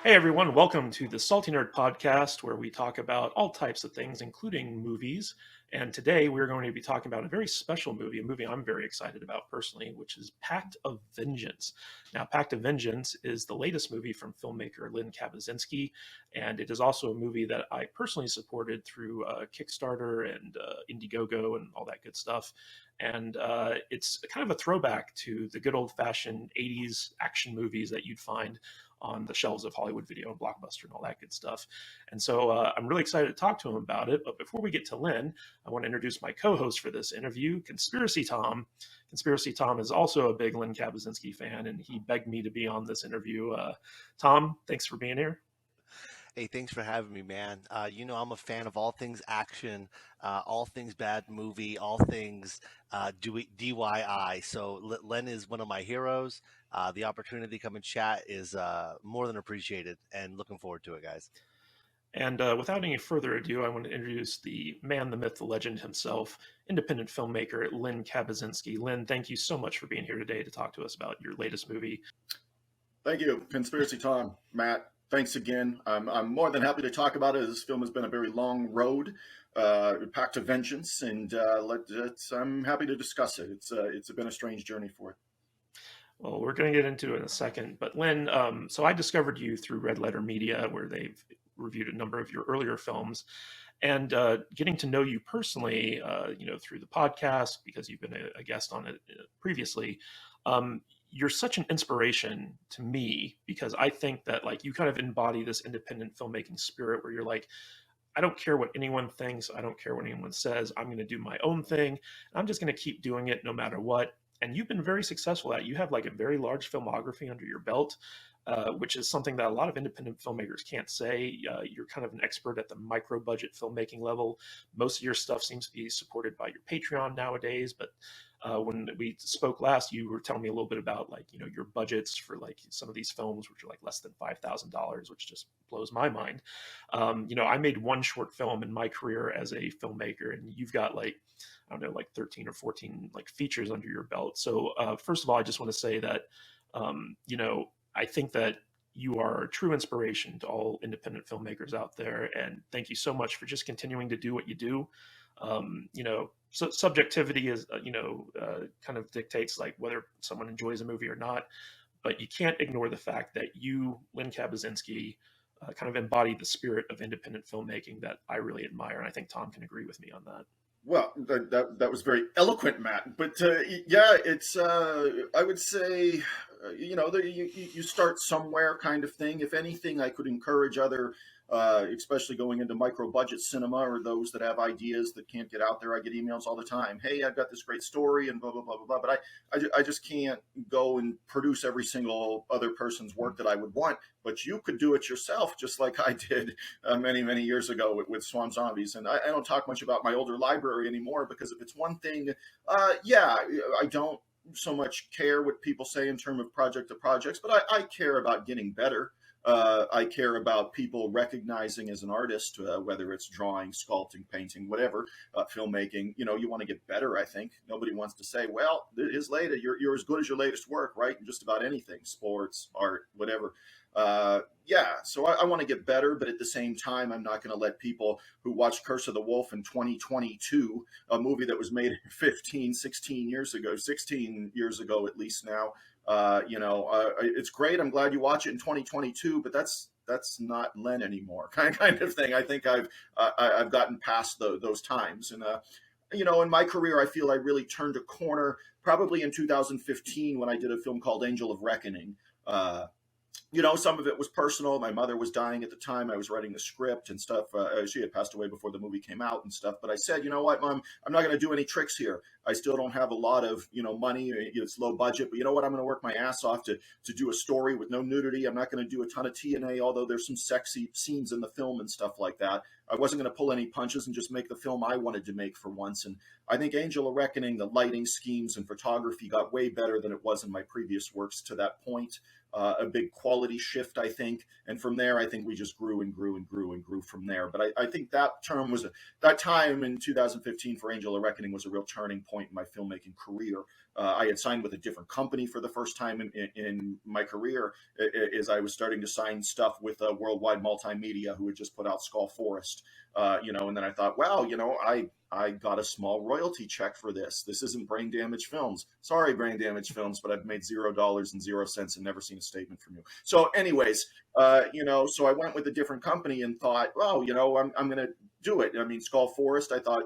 Hey everyone, welcome to the Salty Nerd Podcast, where we talk about all types of things, including movies. And today we're going to be talking about a very special movie, a movie I'm very excited about personally, which is Pact of Vengeance. Now, Pact of Vengeance is the latest movie from filmmaker Len Kabisinski, and it is also a movie that I personally supported through Kickstarter and Indiegogo and all that good stuff. And it's kind of a throwback to the good old-fashioned 80s action movies that you'd find on the shelves of Hollywood Video and Blockbuster and all that good stuff. And so I'm really excited to talk to him about it. But before we get to Len, I want to introduce my co-host for this interview, Conspiracy Tom. Conspiracy Tom is also a big Len Kabasinski fan, and he begged me to be on this interview. Tom, thanks for being here. Hey, thanks for having me, man. I'm a fan of all things action, all things bad movie, all things DIY. So Len is one of my heroes. The opportunity to come and chat is more than appreciated, and looking forward to it, guys. And without any further ado, I want to introduce the man, the myth, the legend himself, independent filmmaker Len Kabasinski. Len, thank you so much for being here today to talk to us about your latest movie. Thank you, Conspiracy Tom, Matt. Thanks again. I'm more than happy to talk about it. This film has been a very long road, Pact of Vengeance, and I'm happy to discuss it. It's been a strange journey for it. Well, we're going to get into it in a second. But Len, so I discovered you through Red Letter Media, where they've reviewed a number of your earlier films. And getting to know you personally, through the podcast, because you've been a guest on it previously, you're such an inspiration to me because I think that like you kind of embody this independent filmmaking spirit where you're like, I don't care what anyone thinks. I don't care what anyone says. I'm going to do my own thing. I'm just going to keep doing it no matter what. And you've been very successful at it. You have like a very large filmography under your belt, which is something that a lot of independent filmmakers can't say. You're kind of an expert at the micro budget filmmaking level. Most of your stuff seems to be supported by your Patreon nowadays, but when we spoke last, you were telling me a little bit about like your budgets for like some of these films, which are like less than $5,000, which just blows my mind. I made one short film in my career as a filmmaker, and you've got like I don't know, like 13 or 14 like features under your belt. So first of all, I just want to say that I think that you are a true inspiration to all independent filmmakers out there, and thank you so much for just continuing to do what you do. So subjectivity is kind of dictates like whether someone enjoys a movie or not, but you can't ignore the fact that you, Len Kabasinski, kind of embody the spirit of independent filmmaking that I really admire, and I think Tom can agree with me on that. Well, that was very eloquent, Matt. But yeah, it's I would say you start somewhere, kind of thing. If anything, I could encourage other, especially going into micro budget cinema or those that have ideas that can't get out there. I get emails all the time. Hey, I've got this great story and blah blah blah blah blah. But I just can't go and produce every single other person's work that I would want. But you could do it yourself, just like I did many years ago with Swan Zombies. And I don't talk much about my older library anymore because if it's one thing, I don't so much care what people say in terms of project to projects, but I care about getting better. I care about people recognizing as an artist, whether it's drawing, sculpting, painting, whatever, filmmaking. You want to get better. I think nobody wants to say, "Well, his latest, you're as good as your latest work," right? Just about anything, sports, art, whatever. So I want to get better, but at the same time, I'm not going to let people who watched Curse of the Wolf in 2022, a movie that was made 16 years ago at least now. It's great. I'm glad you watch it in 2022, but that's not Len anymore, kind of thing. I think I've gotten past those times, and in my career, I feel I really turned a corner probably in 2015 when I did a film called Angel of Reckoning. Some of it was personal. My mother was dying at the time. I was writing the script and stuff. She had passed away before the movie came out and stuff. But I said, you know what, Mom, I'm not going to do any tricks here. I still don't have a lot of, money. It's low budget. But you know what? I'm going to work my ass off to do a story with no nudity. I'm not going to do a ton of TNA, although there's some sexy scenes in the film and stuff like that. I wasn't going to pull any punches and just make the film I wanted to make for once. And I think Angel of Reckoning, the lighting schemes and photography got way better than it was in my previous works to that point. A big quality shift, I think. And from there, I think we just grew and grew and grew and grew from there. But I think that time in 2015 for Angel of Reckoning was a real turning point. point in my filmmaking career. I had signed with a different company for the first time in my career, as I was starting to sign stuff with Worldwide Multimedia, who had just put out Skull Forest. And then I thought, wow, I got a small royalty check for this. This isn't Brain Damage Films. Sorry, Brain Damage Films, but I've made $0.00 and never seen a statement from you. So anyways, so I went with a different company and thought, well, I'm going to do it. I mean, Skull Forest, I thought,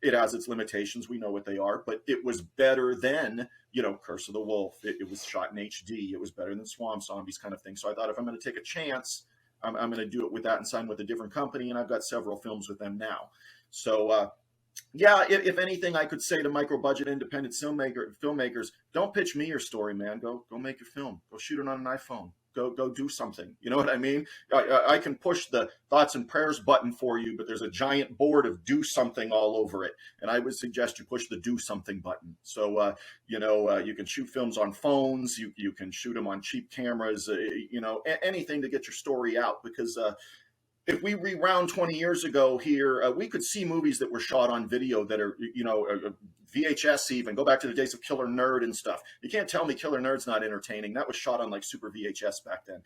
it has its limitations. We know what they are, but it was better than, Curse of the Wolf. It was shot in HD. It was better than Swamp Zombies kind of thing. So I thought if I'm going to take a chance, I'm going to do it with that and sign with a different company. And I've got several films with them now. So, if anything, I could say to micro-budget independent filmmakers, don't pitch me your story, man. Go make your film. Go shoot it on an iPhone. Go do something. You know what I mean? I can push the thoughts and prayers button for you, but there's a giant board of do something all over it. And I would suggest you push the do something button. So, you can shoot films on phones. You can shoot them on cheap cameras, anything to get your story out, because if we rewound 20 years ago here, we could see movies that were shot on video that are, VHS even. Go back to the days of Killer Nerd and stuff. You can't tell me Killer Nerd's not entertaining. That was shot on like Super VHS back then.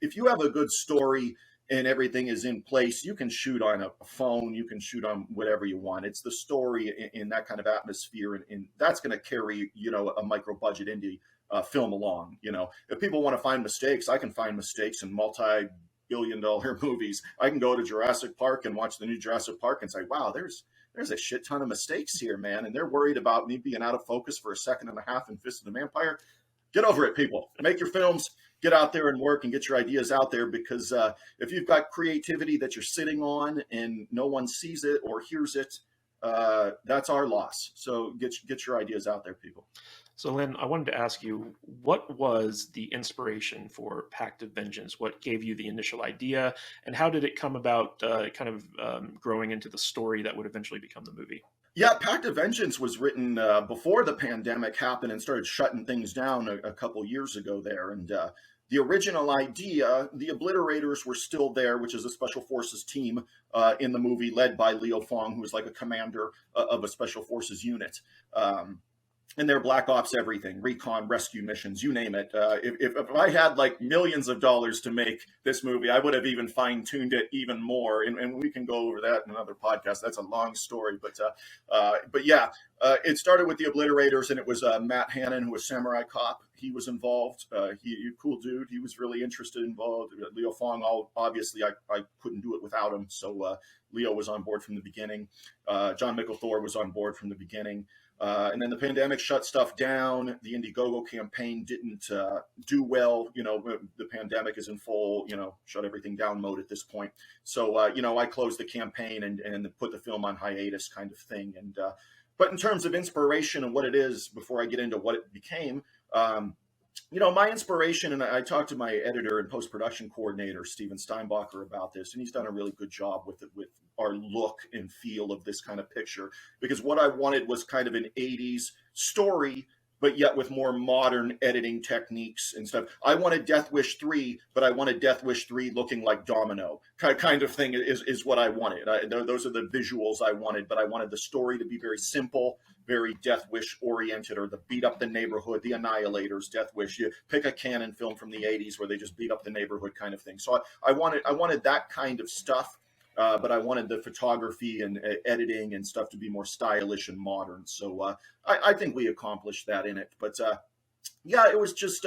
If you have a good story and everything is in place, you can shoot on a phone. You can shoot on whatever you want. It's the story in that kind of atmosphere, and that's going to carry, a micro-budget indie film along. If people want to find mistakes, I can find mistakes in multi-billion-dollar movies. I can go to Jurassic Park and watch the new Jurassic Park and say, wow, there's a shit ton of mistakes here, man. And they're worried about me being out of focus for a second and a half in Fist of the Vampire. Get over it, people. Make your films, get out there and work and get your ideas out there, because if you've got creativity that you're sitting on and no one sees it or hears it, that's our loss. So get your ideas out there, people. So, Len, I wanted to ask you, what was the inspiration for Pact of Vengeance? What gave you the initial idea, and how did it come about growing into the story that would eventually become the movie? Yeah, Pact of Vengeance was written before the pandemic happened and started shutting things down a couple years ago there. And the original idea, the Obliterators were still there, which is a special forces team in the movie led by Leo Fong, who was like a commander of a special forces unit. And they're black ops everything, recon, rescue missions, you name it. If I had like millions of dollars to make this movie, I would have even fine-tuned it even more. And we can go over that in another podcast. That's a long story. But yeah, it started with the Obliterators, and it was Matt Hannon, who was Samurai Cop. He was involved. He cool dude. He was really involved. Leo Fong, obviously, I couldn't do it without him. So Leo was on board from the beginning. John Mikl Thor was on board from the beginning. And then the pandemic shut stuff down. The Indiegogo campaign didn't do well. The pandemic is in full, shut everything down mode at this point. So, I closed the campaign and put the film on hiatus kind of thing. And but in terms of inspiration and what it is, before I get into what it became, my inspiration, and I talked to my editor and post-production coordinator, Steven Steinbacher, about this, and he's done a really good job with our look and feel of this kind of picture, because what I wanted was kind of an 80s story, but yet with more modern editing techniques and stuff. I wanted Death Wish 3, but I wanted Death Wish 3 looking like Domino, kind of thing is what I wanted. Those are the visuals I wanted, but I wanted the story to be very simple, very Death Wish oriented, or the beat up the neighborhood, the Annihilators, Death Wish. You pick a canon film from the 80s where they just beat up the neighborhood kind of thing. So I wanted that kind of stuff, but I wanted the photography and editing and stuff to be more stylish and modern. So I think we accomplished that in it. But yeah, it was just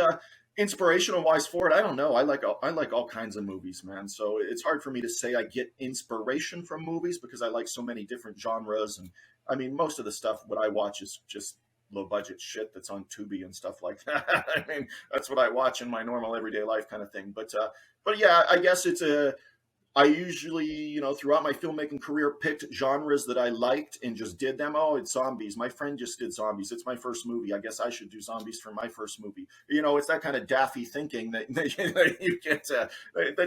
inspirational wise for it. I don't know. I like all kinds of movies, man. So it's hard for me to say I get inspiration from movies, because I like so many different genres. And I mean, most of the stuff what I watch is just low budget shit that's on Tubi and stuff like that. I mean, that's what I watch in my normal everyday life kind of thing. But yeah, I guess I usually, throughout my filmmaking career, picked genres that I liked and just did them. Oh, it's zombies. My friend just did zombies. It's my first movie. I guess I should do zombies for my first movie. It's that kind of daffy thinking that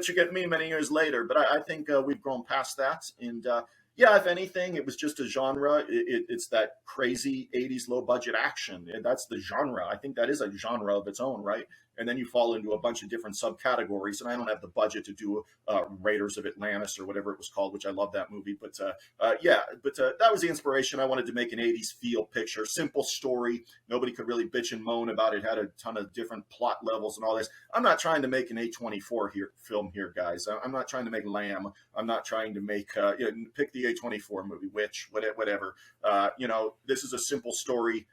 you get me many years later. But I think we've grown past that. And yeah, if anything, it was just a genre. It's that crazy 80s low budget action. And that's the genre. I think that is a genre of its own, right? And then you fall into a bunch of different subcategories. And I don't have the budget to do Raiders of Atlantis or whatever it was called, which I love that movie. But that was the inspiration. I wanted to make an 80s feel picture, simple story. Nobody could really bitch and moan about it. Had a ton of different plot levels and all this. I'm not trying to make an A24 film here, guys. I'm not trying to make Lamb. I'm not trying to make pick the A24 movie, whatever. This is a simple story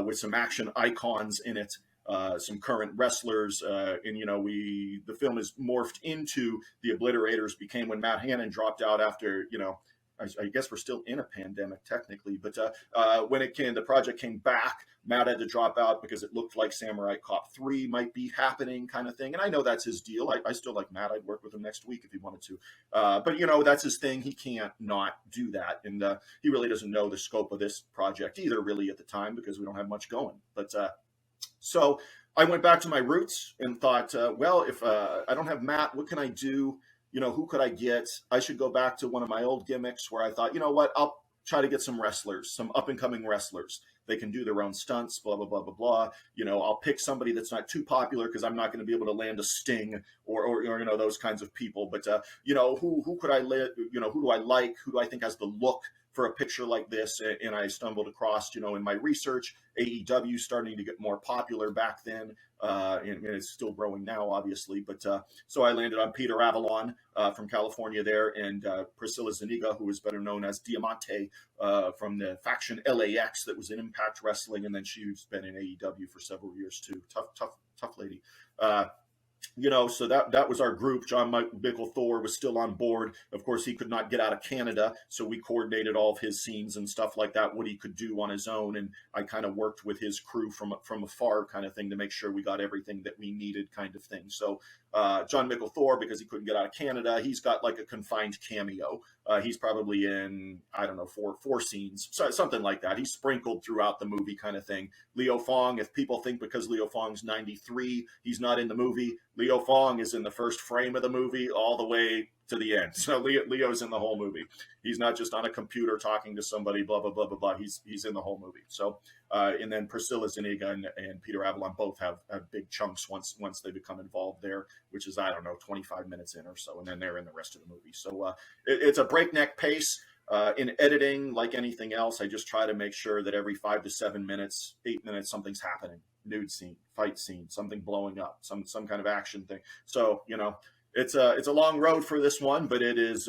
with some action icons in it. Some current wrestlers, and the film is morphed into The Obliterators. Became when Matt Hannon dropped out after I guess we're still in a pandemic technically, but when the project came back, Matt had to drop out because it looked like Samurai Cop 3 might be happening, kind of thing. And I know that's his deal. I still like Matt. I'd work with him next week if he wanted to. But that's his thing. He can't not do that. And he really doesn't know the scope of this project either, really, at the time, because we don't have much going. But so I went back to my roots and thought, if I don't have Matt, what can I do? Who could I get? I should go back to one of my old gimmicks where I thought, I'll try to get some wrestlers, some up and coming wrestlers. They can do their own stunts, blah, blah, blah, blah, blah. I'll pick somebody that's not too popular because I'm not going to be able to land a Sting or those kinds of people. But, who could I let, who do I like? Who do I think has the look for a picture like this? And I stumbled across, in my research, AEW starting to get more popular back then. And it's still growing now, obviously. But so I landed on Peter Avalon from California there, and Priscilla Zuniga, who is better known as Diamante from the faction LAX that was in Impact Wrestling, and then she's been in AEW for several years too. Tough lady. So that was our group. John Mikl Thor was still on board. Of course, he could not get out of Canada, so we coordinated all of his scenes and stuff like that, what he could do on his own, and I kind of worked with his crew from afar, kind of thing, to make sure we got everything that we needed, kind of thing. So John Mikl Thor, because he couldn't get out of Canada, he's got like a confined cameo. He's probably in, I don't know, four scenes, something like that. He's sprinkled throughout the movie, kind of thing. Leo Fong, if people think because Leo Fong's 93, he's not in the movie, Leo Fong is in the first frame of the movie all the way to the end. So Leo's in the whole movie. He's not just on a computer talking to somebody, blah, blah, blah, blah, blah. He's in the whole movie. So, and then Priscilla Zuniga and Peter Avalon both have big chunks once they become involved there, which is, I don't know, 25 minutes in or so. And then they're in the rest of the movie. So it's a breakneck pace. In editing, like anything else, I just try to make sure that every 5 to 7 minutes, 8 minutes, something's happening. Nude scene, fight scene, something blowing up, some kind of action thing. So, it's a long road for this one, but it is,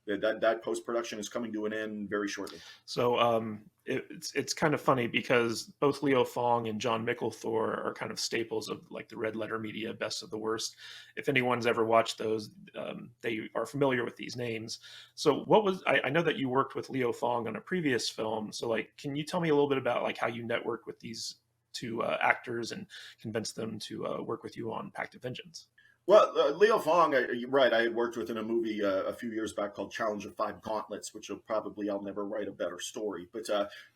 that post-production is coming to an end very shortly. So it's kind of funny because both Leo Fong and John Mikl Thor are kind of staples of like the Red Letter Media Best of the Worst. If anyone's ever watched those, they are familiar with these names. So I know that you worked with Leo Fong on a previous film. So like, can you tell me a little bit about like how you network with these two actors and convince them to work with you on Pact of Vengeance? Well, Leo Fong, you're right. I had worked with in a movie a few years back called Challenge of Five Gauntlets, which I'll never write a better story. But,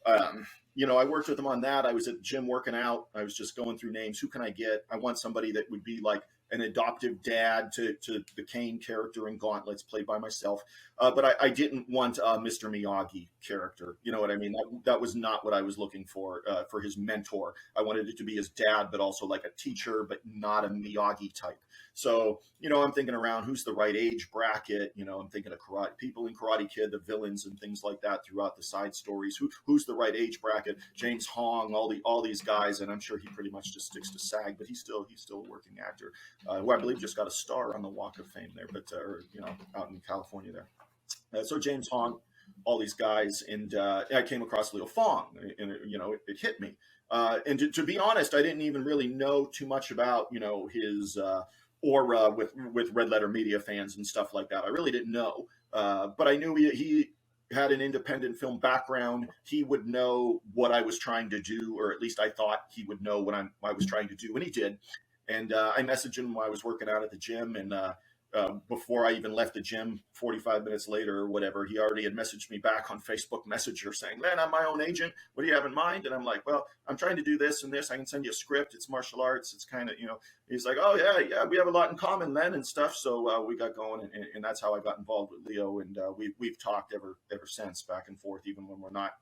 I worked with him on that. I was at the gym working out. I was just going through names. Who can I get? I want somebody that would be like an adoptive dad to the Kane character in Gauntlets, played by myself. But I didn't want a Mr. Miyagi character. You know what I mean? That was not what I was looking for his mentor. I wanted it to be his dad, but also like a teacher, but not a Miyagi type. So, I'm thinking around who's the right age bracket. I'm thinking of people in Karate Kid, the villains and things like that throughout the side stories. Who's the right age bracket? James Hong, all these guys, and I'm sure he pretty much just sticks to SAG, but he's still a working actor, who I believe just got a star on the Walk of Fame there, but out in California there. So James Hong, all these guys, and I came across Leo Fong, and it hit me. And to be honest, I didn't even really know too much about his aura with Red Letter Media fans and stuff like that. I really didn't know, but I knew he had an independent film background. He would know what I was trying to do, or at least I thought he would know what I was trying to do, and he did. And I messaged him while I was working out at the gym, and before I even left the gym, 45 minutes later or whatever, he already had messaged me back on Facebook Messenger saying, "Man, I'm my own agent. What do you have in mind?" And I'm like, "Well, I'm trying to do this and this. I can send you a script. It's martial arts. It's kind of, He's like, oh yeah, we have a lot in common then and stuff. So we got going, and that's how I got involved with Leo, and we've talked ever since, back and forth, even when we're not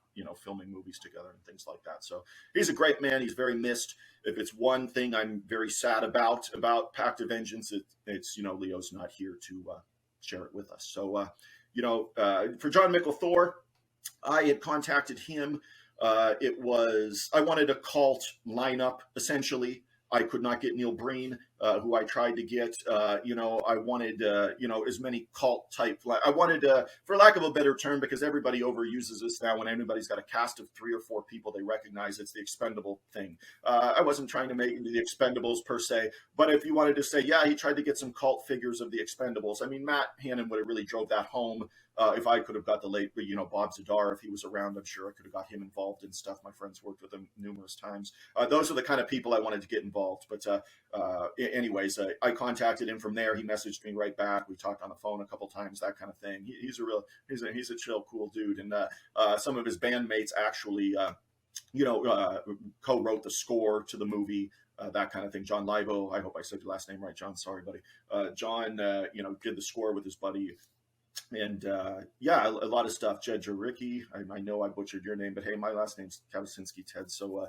filming movies together and things like that. So he's a great man. He's very missed. If it's one thing I'm very sad about Pact of Vengeance, it's Leo's not here to share it with us. So for John Mikl Thor, I had contacted him. I wanted a cult lineup essentially. I could not get Neil Breen, who I tried to get. I wanted, as many cult type. I wanted, for lack of a better term, because everybody overuses this now. When anybody's got a cast of 3 or 4 people, they recognize it's the expendable thing. I wasn't trying to make the Expendables per se, but if you wanted to say, yeah, he tried to get some cult figures of the Expendables. I mean, Matt Hannon would have really drove that home. If I could have got the late, Bob Zadar, if he was around, I'm sure I could have got him involved in stuff. My friends worked with him numerous times. Those are the kind of people I wanted to get involved. But anyways, I contacted him from there. He messaged me right back. We talked on the phone a couple times, that kind of thing. He's a chill, cool dude. And some of his bandmates actually, co-wrote the score to the movie. That kind of thing. John Livo, I hope I said your last name right, John. Sorry, buddy. John, did the score with his buddy. And a lot of stuff. Jed Jaricki, I know I butchered your name, but hey, my last name's Kabisinski, Ted. So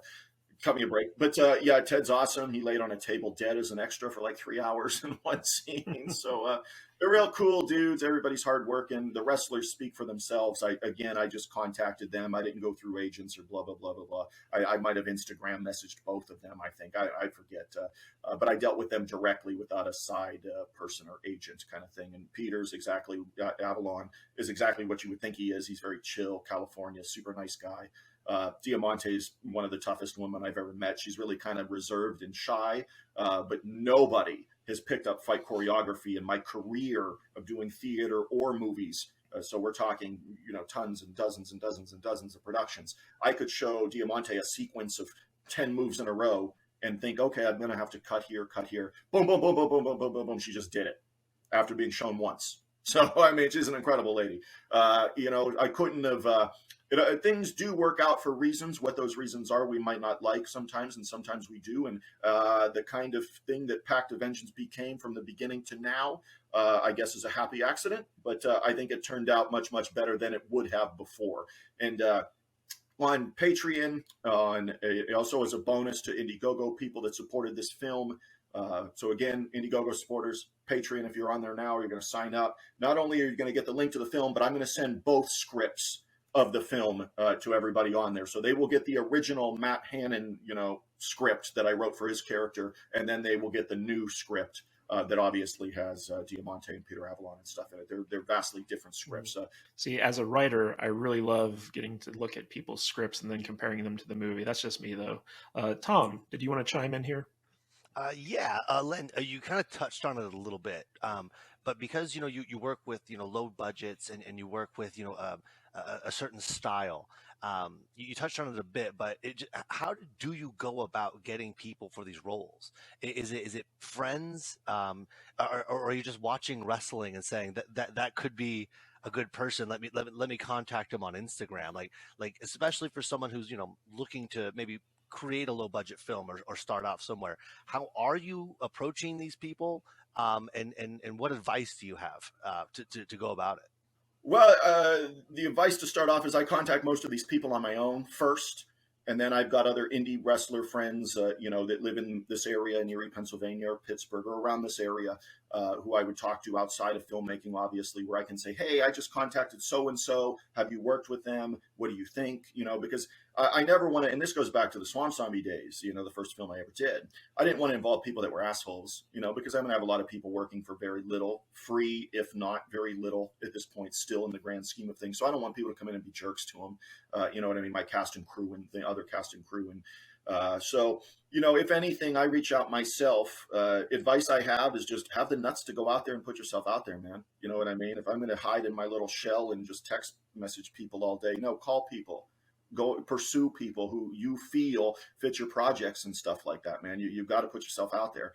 cut me a break. But Ted's awesome. He laid on a table dead as an extra for like 3 hours in one scene. So they're real cool dudes. Everybody's hardworking. The wrestlers speak for themselves. I just contacted them. I didn't go through agents or blah, blah, blah, blah, blah. I might have Instagram messaged both of them, I think. I forget. But I dealt with them directly without a side person or agent kind of thing. And Peter's exactly, Avalon is exactly what you would think he is. He's very chill, California, super nice guy. Diamante is one of the toughest women I've ever met. She's really kind of reserved and shy, but nobody has picked up fight choreography in my career of doing theater or movies. So we're talking, tons and dozens and dozens and dozens of productions. I could show Diamante a sequence of 10 moves in a row and think, okay, I'm going to have to cut here. Boom, boom, boom, boom, boom, boom, boom, boom, boom. She just did it after being shown once. So, I mean, she's an incredible lady. I couldn't have... things do work out for reasons. What those reasons are, we might not like sometimes, and sometimes we do. And the kind of thing that Pact of Vengeance became from the beginning to now, I guess, is a happy accident. But I think it turned out much, much better than it would have before. And on Patreon, also as a bonus to Indiegogo people that supported this film. So again, Indiegogo supporters, Patreon, if you're on there now, you're going to sign up. Not only are you going to get the link to the film, but I'm going to send both scripts of the film to everybody on there. So they will get the original Matt Hannon, script that I wrote for his character, and then they will get the new script that obviously has Diamante and Peter Avalon and stuff in it. They're vastly different scripts. See, as a writer, I really love getting to look at people's scripts and then comparing them to the movie. That's just me, though. Tom, did you want to chime in here? Len, you kind of touched on it a little bit, but because you work with low budgets and you work with a certain style. You touched on it a bit, but how do you go about getting people for these roles? Is it friends, or are you just watching wrestling and saying that could be a good person? Let me contact him on Instagram. Like especially for someone who's looking to maybe create a low budget film or start off somewhere. How are you approaching these people? And what advice do you have to go about it? Well, the advice to start off is I contact most of these people on my own first, and then I've got other indie wrestler friends, that live in this area in Erie, Pennsylvania, or Pittsburgh, or around this area, who I would talk to outside of filmmaking, obviously, where I can say, hey, I just contacted so-and-so. Have you worked with them? What do you think? Because I never want to, and this goes back to the Swamp Zombie days, the first film I ever did. I didn't want to involve people that were assholes, because I'm going to have a lot of people working for very little, free, if not very little at this point, still in the grand scheme of things. So I don't want people to come in and be jerks to them. You know what I mean? My cast and crew and the other cast and crew. And so, if anything, I reach out myself. Advice I have is just have the nuts to go out there and put yourself out there, man. You know what I mean? If I'm going to hide in my little shell and just text message people all day, call people. Go pursue people who you feel fit your projects and stuff like that, man. You've got to put yourself out there.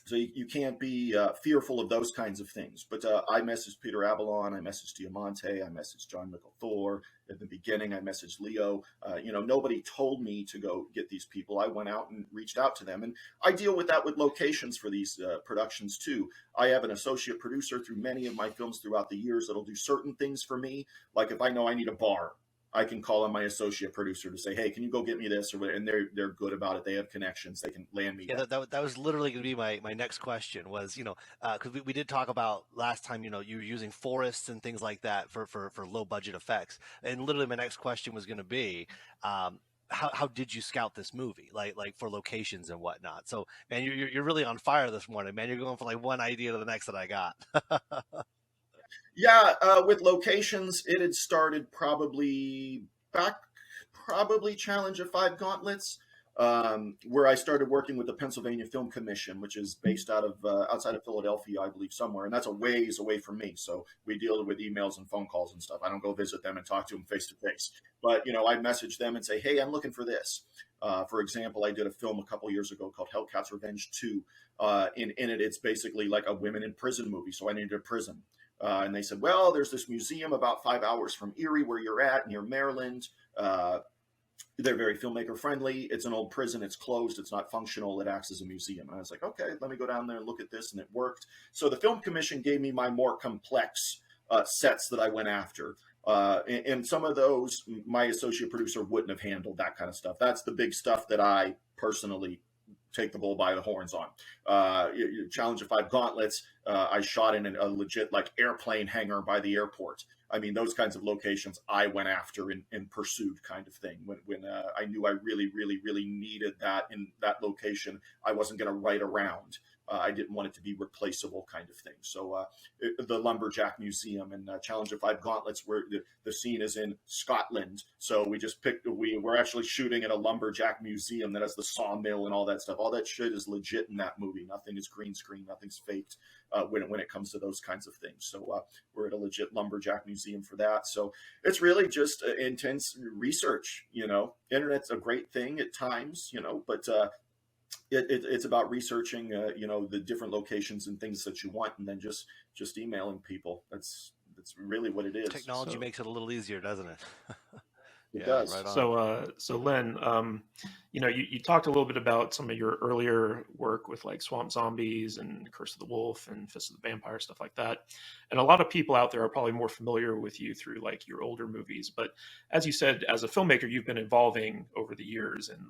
So you can't be fearful of those kinds of things. But I messaged Peter Avalon, I messaged Diamante, I messaged John Mikl Thor. At the beginning, I messaged Leo. Nobody told me to go get these people. I went out and reached out to them. And I deal with that with locations for these productions too. I have an associate producer through many of my films throughout the years that'll do certain things for me. Like if I know I need a bar, I can call on my associate producer to say, "Hey, can you go get me this?" Or and they're good about it. They have connections. They can land me. Yeah, that was literally going to be my next question was, because we did talk about last time, you were using forests and things like that for low budget effects. And literally my next question was going to be, how did you scout this movie? Like for locations and whatnot. So, man, you're really on fire this morning, man. You're going from like one idea to the next that I got. Yeah, with locations, it had started probably Challenge of Five Gauntlets, where I started working with the Pennsylvania Film Commission, which is based out of outside of Philadelphia, I believe, somewhere, and that's a ways away from me. So we deal with emails and phone calls and stuff. I don't go visit them and talk to them face to face, but I message them and say, "Hey, I'm looking for this." For example, I did a film a couple years ago called Hellcat's Revenge 2. In it, it's basically like a women in prison movie. So I needed a prison. And they said, well, there's this museum about 5 hours from Erie where you're at, near Maryland. They're very filmmaker friendly. It's an old prison. It's closed. It's not functional. It acts as a museum. And I was like, okay, let me go down there and look at this. And it worked. So the Film Commission gave me my more complex sets that I went after. And some of those, my associate producer wouldn't have handled that kind of stuff. That's the big stuff that I personally take the bull by the horns on. Challenge of Five Gauntlets, I shot in a legit like airplane hangar by the airport. I mean, those kinds of locations I went after and pursued, kind of thing. When I knew I really, really, really needed that in that location, I wasn't going to write around. I didn't want it to be replaceable, kind of thing. So the Lumberjack Museum and Challenge of Five Gauntlets, where the scene is in Scotland. So we just we're actually shooting at a lumberjack museum that has the sawmill and all that stuff. All that shit is legit in that movie. Nothing is green screen. Nothing's faked when it comes to those kinds of things. So we're at a legit lumberjack museum for that. So it's really just intense research. Internet's a great thing at times, but it's about researching, the different locations and things that you want, and then just emailing people. That's really what it is. Technology makes it a little easier, doesn't it? It does. Right on. So Len, you talked a little bit about some of your earlier work with like Swamp Zombies and Curse of the Wolf and Fist of the Vampire, stuff like that. And a lot of people out there are probably more familiar with you through like your older movies. But as you said, as a filmmaker, you've been evolving over the years, and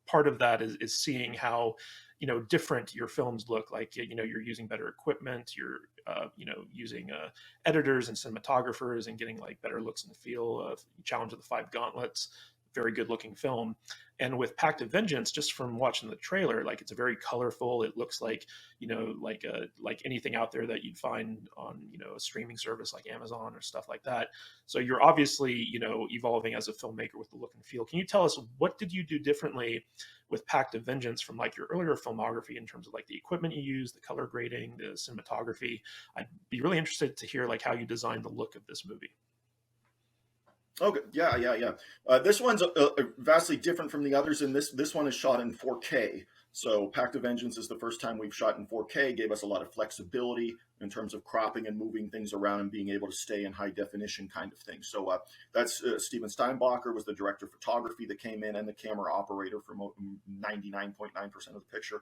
part of that is seeing how different your films look. Like you're using better equipment, you're using editors and cinematographers and getting like better looks and feel of Challenge of the Five Gauntlets. Very good looking film. And with Pact of Vengeance, just from watching the trailer, like it's very colorful. It looks like like anything out there that you'd find on a streaming service like Amazon or stuff like that. So you're obviously evolving as a filmmaker with the look and feel. Can you tell us, what did you do differently with Pact of Vengeance from like your earlier filmography in terms of like the equipment you use, the color grading, the cinematography? I'd be really interested to hear like how you designed the look of this movie. Okay, yeah. This one's vastly different from the others, and this one is shot in 4K. So Pact of Vengeance is the first time we've shot in 4K. Gave us a lot of flexibility in terms of cropping and moving things around and being able to stay in high definition, kind of thing. So that's Steven Steinbacher was the director of photography that came in, and the camera operator for 99.9% of the picture.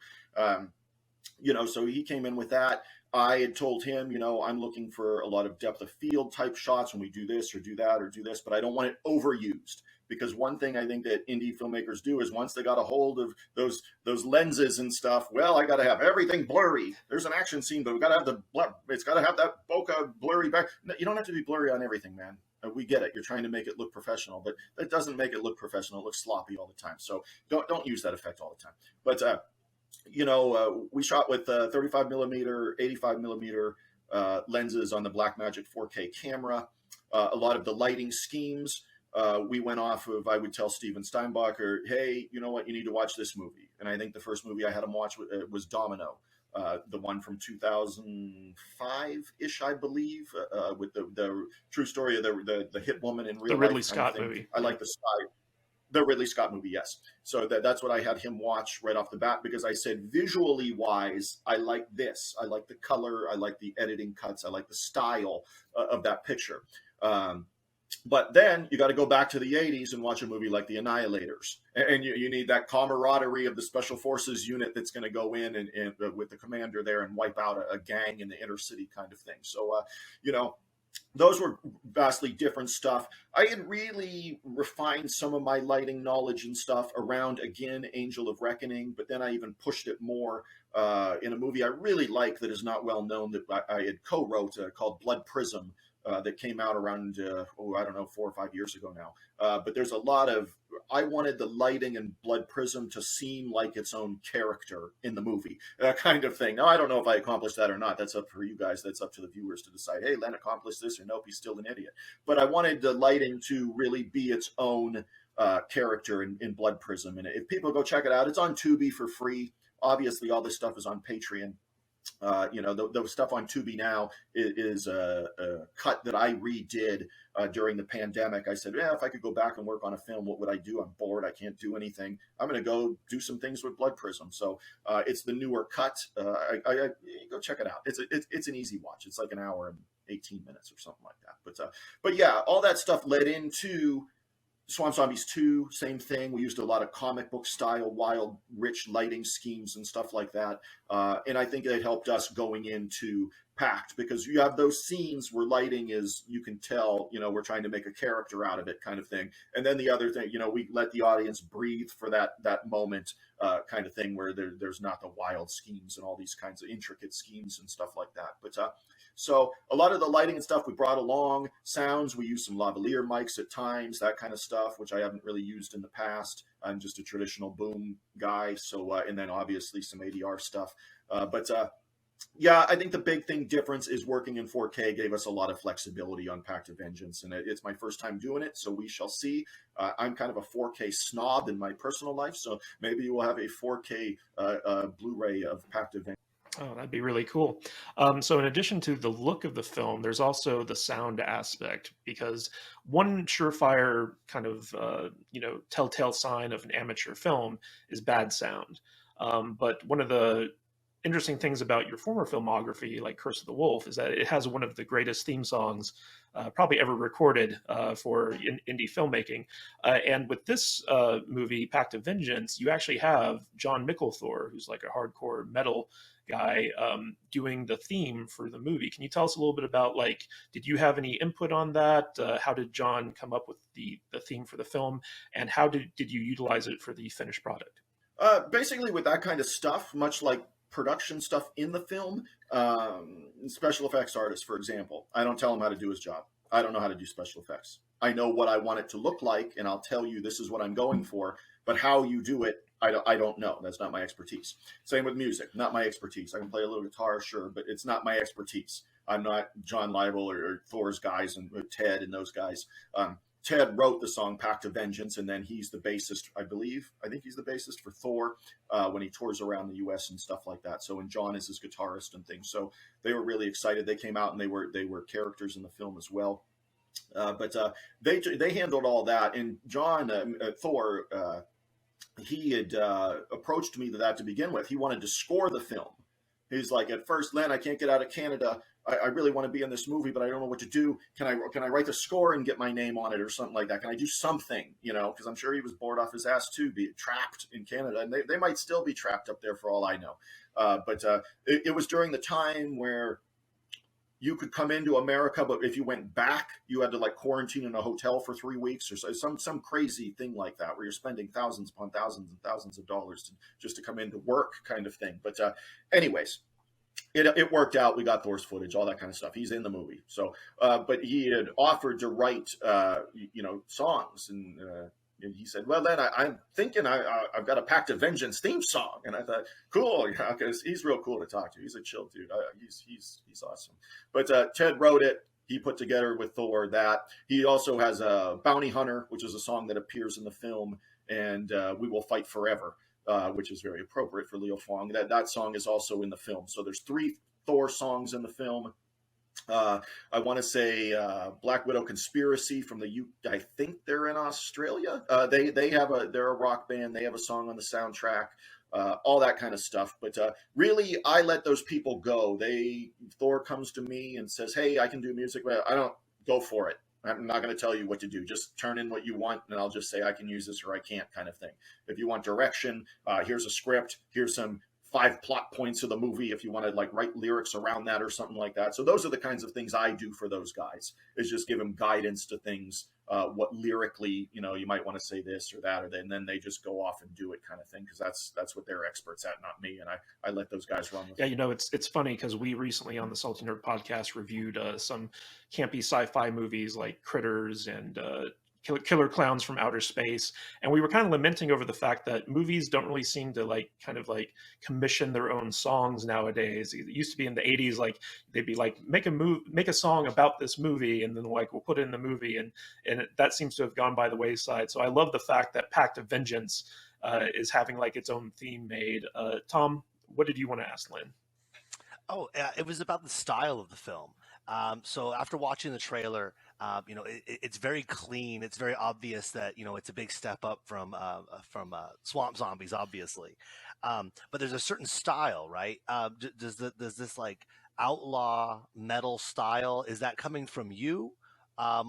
So he came in with that. I had told him, I'm looking for a lot of depth of field type shots when we do this or do that or do this, but I don't want it overused. Because one thing I think that indie filmmakers do is once they got a hold of those lenses and stuff, well, I got to have everything blurry. There's an action scene, but we got to have it's got to have that bokeh blurry back. No, you don't have to be blurry on everything, man. We get it. You're trying to make it look professional, but that doesn't make it look professional. It looks sloppy all the time. So don't use that effect all the time. But we shot with 35 millimeter, 85 millimeter lenses on the Blackmagic 4K camera. A lot of the lighting schemes we went off of. I would tell Steven Steinbacher, hey, you know what? You need to watch this movie. And I think the first movie I had him watch was Domino, the one from 2005-ish, I believe, with the true story of the hit woman in real life. The Ridley Scott movie. I like the style. The Ridley Scott movie, yes. So that's what I had him watch right off the bat, because I said, visually wise, I like this. I like the color. I like the editing cuts. I like the style of that picture. But then you got to go back to the 80s and watch a movie like The Annihilators. And you need that camaraderie of the Special Forces unit that's going to go in and with the commander there and wipe out a gang in the inner city kind of thing. So, those were vastly different stuff. I had really refined some of my lighting knowledge and stuff around, again, Angel of Reckoning, but then I even pushed it more in a movie I really like that is not well known that I had co-wrote called Blood Prism. That came out around, 4 or 5 years ago now. But there's a lot of, I wanted the lighting and Blood Prism to seem like its own character in the movie, kind of thing. Now, I don't know if I accomplished that or not. That's up for you guys. That's up to the viewers to decide, hey, Len accomplished this, or nope, he's still an idiot. But I wanted the lighting to really be its own character in Blood Prism. And if people go check it out, it's on Tubi for free. Obviously, all this stuff is on Patreon. The stuff on Tubi now is a cut that I redid during the pandemic. I said, if I could go back and work on a film, what would I do? I'm bored. I can't do anything. I'm going to go do some things with Blood Prism. So it's the newer cut. I go check it out. It's an easy watch. It's like an hour and 18 minutes or something like that. But yeah, all that stuff led into Swamp Zombies 2, same thing. We used a lot of comic book style, wild, rich lighting schemes and stuff like that. And I think it helped us going into Pact, because you have those scenes where lighting is, you can tell, we're trying to make a character out of it kind of thing. And then the other thing, we let the audience breathe for that moment kind of thing, where there's not the wild schemes and all these kinds of intricate schemes and stuff like that. But so a lot of the lighting and stuff we brought along. Sounds, we use some lavalier mics at times, that kind of stuff, which I haven't really used in the past. I'm just a traditional boom guy. So, and then obviously some ADR stuff. Yeah, I think the big difference is working in 4K gave us a lot of flexibility on Pact of Vengeance, and it's my first time doing it, so we shall see. I'm kind of a 4K snob in my personal life, so maybe we'll have a 4K Blu-ray of Pact of Vengeance. Oh, that'd be really cool. So in addition to the look of the film, there's also the sound aspect, because one surefire kind of, telltale sign of an amateur film is bad sound. But one of the interesting things about your former filmography, like Curse of the Wolf, is that it has one of the greatest theme songs probably ever recorded for indie filmmaking. And with this movie, Pact of Vengeance, you actually have John Mikl Thor, who's like a hardcore metal guy, doing the theme for the movie. Can you tell us a little bit about, did you have any input on that? How did John come up with the theme for the film? And how did you utilize it for the finished product? Basically with that kind of stuff, much like production stuff in the film, special effects artist, for example, I don't tell him how to do his job. I don't know how to do special effects. I know what I want it to look like, and I'll tell you this is what I'm going for, but how you do it, I don't know. That's not my expertise. Same with music, not my expertise. I can play a little guitar, sure, but it's not my expertise. I'm not John Leibel or Thor's guys and Ted and those guys. Ted wrote the song Pact of Vengeance, and then he's the bassist, I think he's the bassist for Thor when he tours around the U.S. and stuff like that. So, and John is his guitarist and things. So they were really excited. They came out and they were characters in the film as well. But they handled all that. And John, Thor, he had approached me to begin with. He wanted to score the film. He's like, at first, Len, I can't get out of Canada. I really want to be in this movie, but I don't know what to do. Can I write the score and get my name on it or something like that? Can I do something, because I'm sure he was bored off his ass too, being trapped in Canada. And they might still be trapped up there for all I know. But it was during the time where you could come into America, but if you went back, you had to quarantine in a hotel for 3 weeks or so, some crazy thing like that, where you're spending thousands upon thousands and thousands of dollars just to come into work kind of thing. But anyways, it worked out. We got Thor's footage, all that kind of stuff. He's in the movie. So, but he had offered to write, songs. And he said, well, then I'm thinking I've got a Pact of Vengeance theme song. And I thought, cool, because he's real cool to talk to. He's a chill dude. He's awesome. But Ted wrote it. He put together with Thor that. He also has a Bounty Hunter, which is a song that appears in the film, and We Will Fight Forever. Which is very appropriate for Leo Fong. That song is also in the film. So there's 3 Thor songs in the film. I want to say Black Widow Conspiracy from the U. I think they're in Australia. They're a rock band. They have a song on the soundtrack. All that kind of stuff. But really, I let those people go. Thor comes to me and says, "Hey, I can do music," but I don't go for it. I'm not going to tell you what to do. Just turn in what you want, and I'll just say I can use this or I can't, kind of thing. If you want direction, here's a script. Here's some 5 plot points of the movie if you want to like write lyrics around that or something like that. So those are the kinds of things I do for those guys, is just give them guidance to things, what lyrically, you might want to say this or that, and then they just go off and do it, kind of thing, because that's what they're experts at, not me. And I let those guys run with it. Yeah, it's funny because we recently on the Salty Nerd podcast reviewed some campy sci-fi movies like Critters and Killer Clowns from Outer Space, and we were kind of lamenting over the fact that movies don't really seem to kind of commission their own songs nowadays. It used to be in the 80s, like they'd be like, make a song about this movie, and then we'll put it in the movie, and that seems to have gone by the wayside. So I love the fact that Pact of Vengeance is having its own theme made. Tom, what did you want to ask Len? Oh, it was about the style of the film. So after watching the trailer, it's very clean. It's very obvious that it's a big step up from Swamp Zombies, obviously. But there's a certain style, right? Does this outlaw metal style, is that coming from you,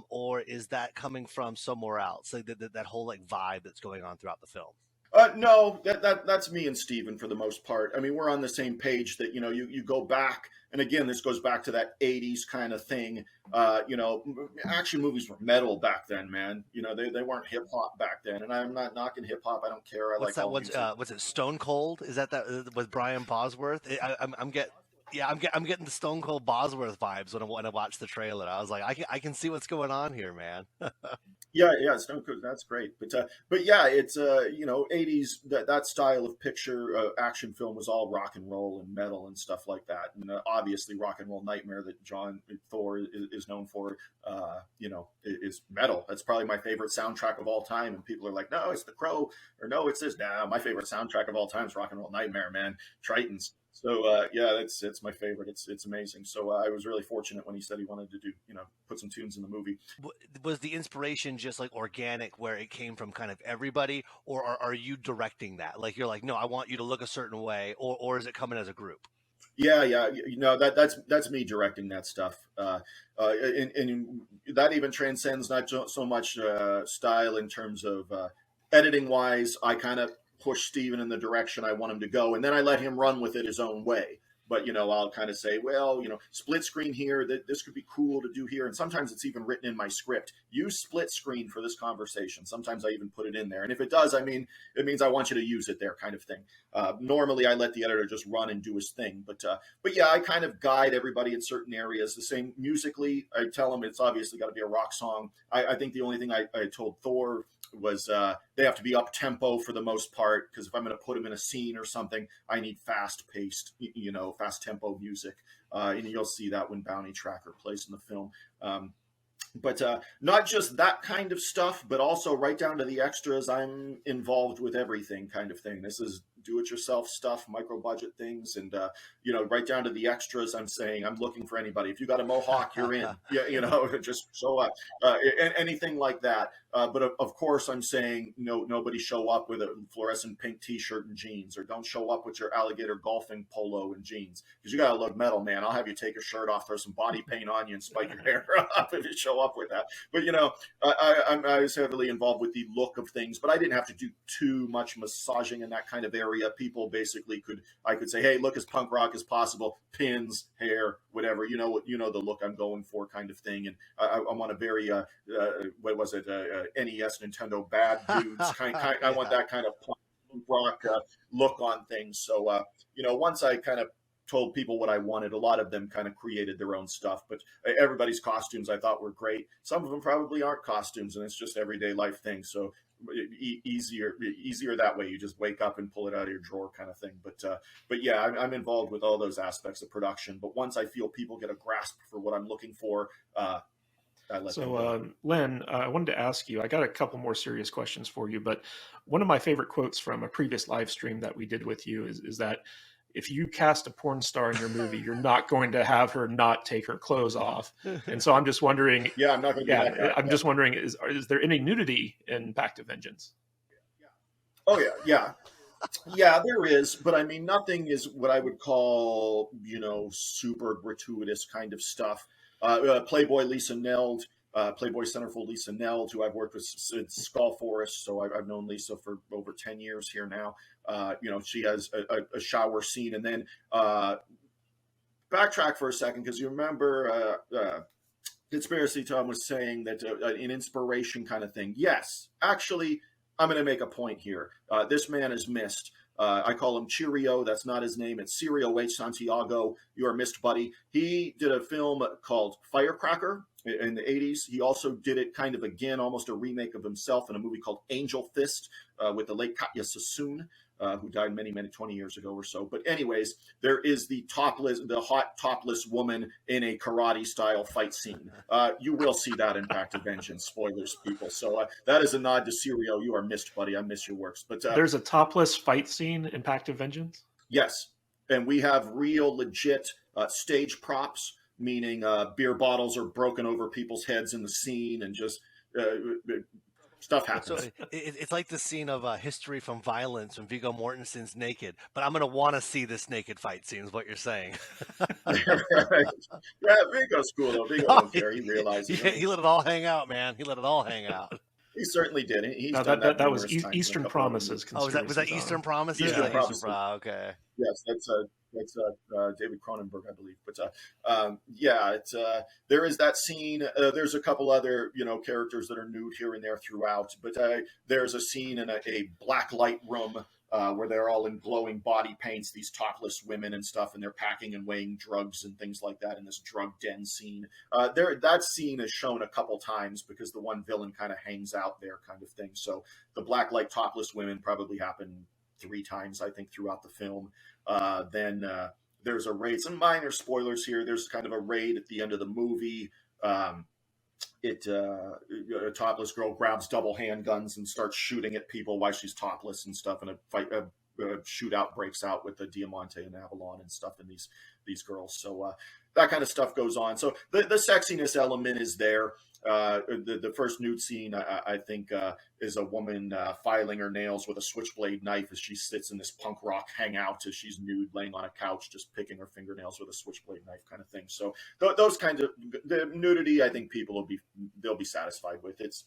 or is that coming from somewhere else? Like that whole vibe that's going on throughout the film. No, that's me and Steven for the most part. I mean, we're on the same page that, you go back, and again, this goes back to that 80s kind of thing. Action movies were metal back then, man. They weren't hip hop back then, and I'm not knocking hip hop. I don't care. What's that? Was it Stone Cold? Is that with Brian Bosworth? I'm getting the Stone Cold Bosworth vibes when I watch the trailer. I was like, I can see what's going on here, man. Yeah, Stone Cold, that's great. But yeah, it's 80s, that style of picture action film was all rock and roll and metal and stuff like that. And obviously, Rock and Roll Nightmare that Thor is known for, is metal. That's probably my favorite soundtrack of all time. And people are like, no, it's The Crow, or no, it's this. Nah, my favorite soundtrack of all time is Rock and Roll Nightmare, man. Tritons. So yeah, it's my favorite. It's amazing. So I was really fortunate when he said he wanted to do, put some tunes in the movie. Was the inspiration just organic, where it came from kind of everybody, or are you directing that? You're like, no, I want you to look a certain way, or is it coming as a group? Yeah. That's me directing that stuff. And that even transcends not so much style in terms of editing wise. I kind of push Steven in the direction I want him to go, and then I let him run with it his own way. But I'll kind of say, well, split screen here, this could be cool to do here. And sometimes it's even written in my script, use split screen for this conversation. Sometimes I even put it in there, and if it does, it means I want you to use it there, kind of thing. Normally I let the editor just run and do his thing, but yeah, I kind of guide everybody in certain areas. The same musically, I tell them it's obviously got to be a rock song. I think the only thing I told Thor was they have to be up tempo for the most part, because if I'm going to put them in a scene or something, I need fast paced, fast tempo music, and you'll see that when Bounty Tracker plays in the film. But not just that kind of stuff, but also right down to the extras. I'm involved with everything, kind of thing. This is do-it-yourself stuff, micro-budget things, and right down to the extras. I'm saying I'm looking for anybody. If you got a mohawk, you're in. Yeah, just show up. Anything like that. But of course, I'm saying nobody show up with a fluorescent pink T-shirt and jeans, or don't show up with your alligator golfing polo and jeans, because you gotta look metal, man. I'll have you take your shirt off, throw some body paint on you, and spike your hair up if you show up with that. But I was heavily involved with the look of things, but I didn't have to do too much massaging in that kind of area. People basically I could say, hey, look as punk rock as possible, pins, hair, whatever, the look I'm going for, kind of thing. And I want a very what was it, NES Nintendo bad dudes I want that kind of punk rock look on things. So once I kind of told people what I wanted, a lot of them kind of created their own stuff. But everybody's costumes I thought were great. Some of them probably aren't costumes, and it's just everyday life things. So easier that way. You just wake up and pull it out of your drawer, kind of thing. But yeah, I'm involved with all those aspects of production. But once I feel people get a grasp for what I'm looking for, Len, I wanted to ask you, I got a couple more serious questions for you, but one of my favorite quotes from a previous live stream that we did with you is that if you cast a porn star in your movie, you're not going to have her not take her clothes off. And so I'm just wondering, Yeah, I'm not going to do that. I'm just wondering, is there any nudity in Pact of Vengeance? Oh yeah. Yeah, there is, but I mean, nothing is what I would call, super gratuitous kind of stuff. Playboy Lisa Neld, Playboy centerfold Lisa Neld, who I've worked with since Skull Forest, so I've known Lisa for over 10 years here now. She has a shower scene, and then backtrack for a second, because you remember Conspiracy Tom was saying that an inspiration kind of thing. Yes, actually, I'm going to make a point here. This man is missed. I call him Cheerio. That's not his name. It's Cirio H. Santiago. You are missed, buddy. He did a film called Firecracker in the 80s. He also did it kind of again, almost a remake of himself in a movie called Angel Fist with the late Katya Sassoon, who died many, 20 years ago or so. But anyways, there is the hot topless woman in a karate style fight scene. You will see that in Pact of Vengeance. Spoilers, people. So that is a nod to Cirio. You are missed, buddy. I miss your works. But there's a topless fight scene in Pact of Vengeance? Yes. And we have real legit stage props, meaning beer bottles are broken over people's heads in the scene, and just stuff happens. So it's like the scene of History from Violence when Viggo Mortensen's naked, but I'm going to want to see this naked fight scene is what you're saying. Right. Yeah, Viggo's cool though. Viggo don't care. He realizes he let it all hang out, man. He let it all hang out. He certainly did. He's no, done that was numerous times Eastern Promises. Oh, was that Eastern Promises? Eastern Promises. Okay. Yes, that's David Cronenberg, I believe. But there is that scene. There's a couple other characters that are nude here and there throughout. But there's a scene in a black light room where they're all in glowing body paints, these topless women and stuff, and they're packing and weighing drugs and things like that in this drug den scene. That scene is shown a couple times because the one villain kind of hangs out there, kind of thing. So the black light topless women probably happen 3 times, I think, throughout the film. Then there's a raid. Some minor spoilers here. There's kind of a raid at the end of the movie. A topless girl grabs double handguns and starts shooting at people while she's topless and stuff, and a shootout breaks out with the Diamante and Avalon and stuff in these girls. So that kind of stuff goes on. So the sexiness element is there. The first nude scene, I think, is a woman filing her nails with a switchblade knife as she sits in this punk rock hangout as she's nude, laying on a couch, just picking her fingernails with a switchblade knife, kind of thing. So those kinds of the nudity, I think people they'll be satisfied with. It's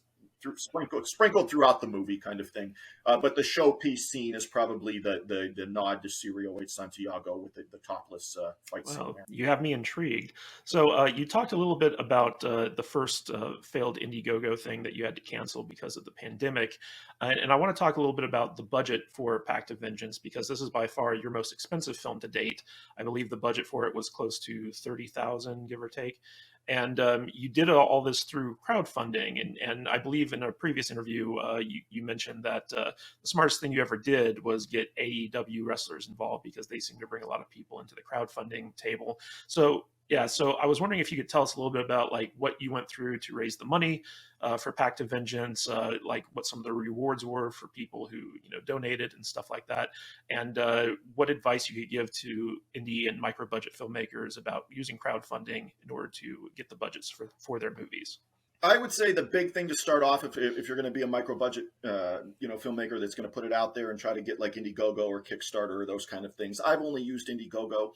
sprinkled throughout the movie, kind of thing. But the showpiece scene is probably the nod to Cirio H. Santiago with the topless fight scene. There. You have me intrigued. So you talked a little bit about the first failed Indiegogo thing that you had to cancel because of the pandemic. And I want to talk a little bit about the budget for Pact of Vengeance, because this is by far your most expensive film to date. I believe the budget for it was close to $30,000, give or take. And you did all this through crowdfunding. And I believe in a previous interview, you mentioned that the smartest thing you ever did was get AEW wrestlers involved, because they seem to bring a lot of people into the crowdfunding table. So I was wondering if you could tell us a little bit about like what you went through to raise the money for Pact of Vengeance, like what some of the rewards were for people who donated and stuff like that, and what advice you could give to indie and micro-budget filmmakers about using crowdfunding in order to get the budgets for their movies. I would say the big thing to start off, if you're going to be a micro budget, filmmaker that's going to put it out there and try to get like Indiegogo or Kickstarter or those kind of things. I've only used Indiegogo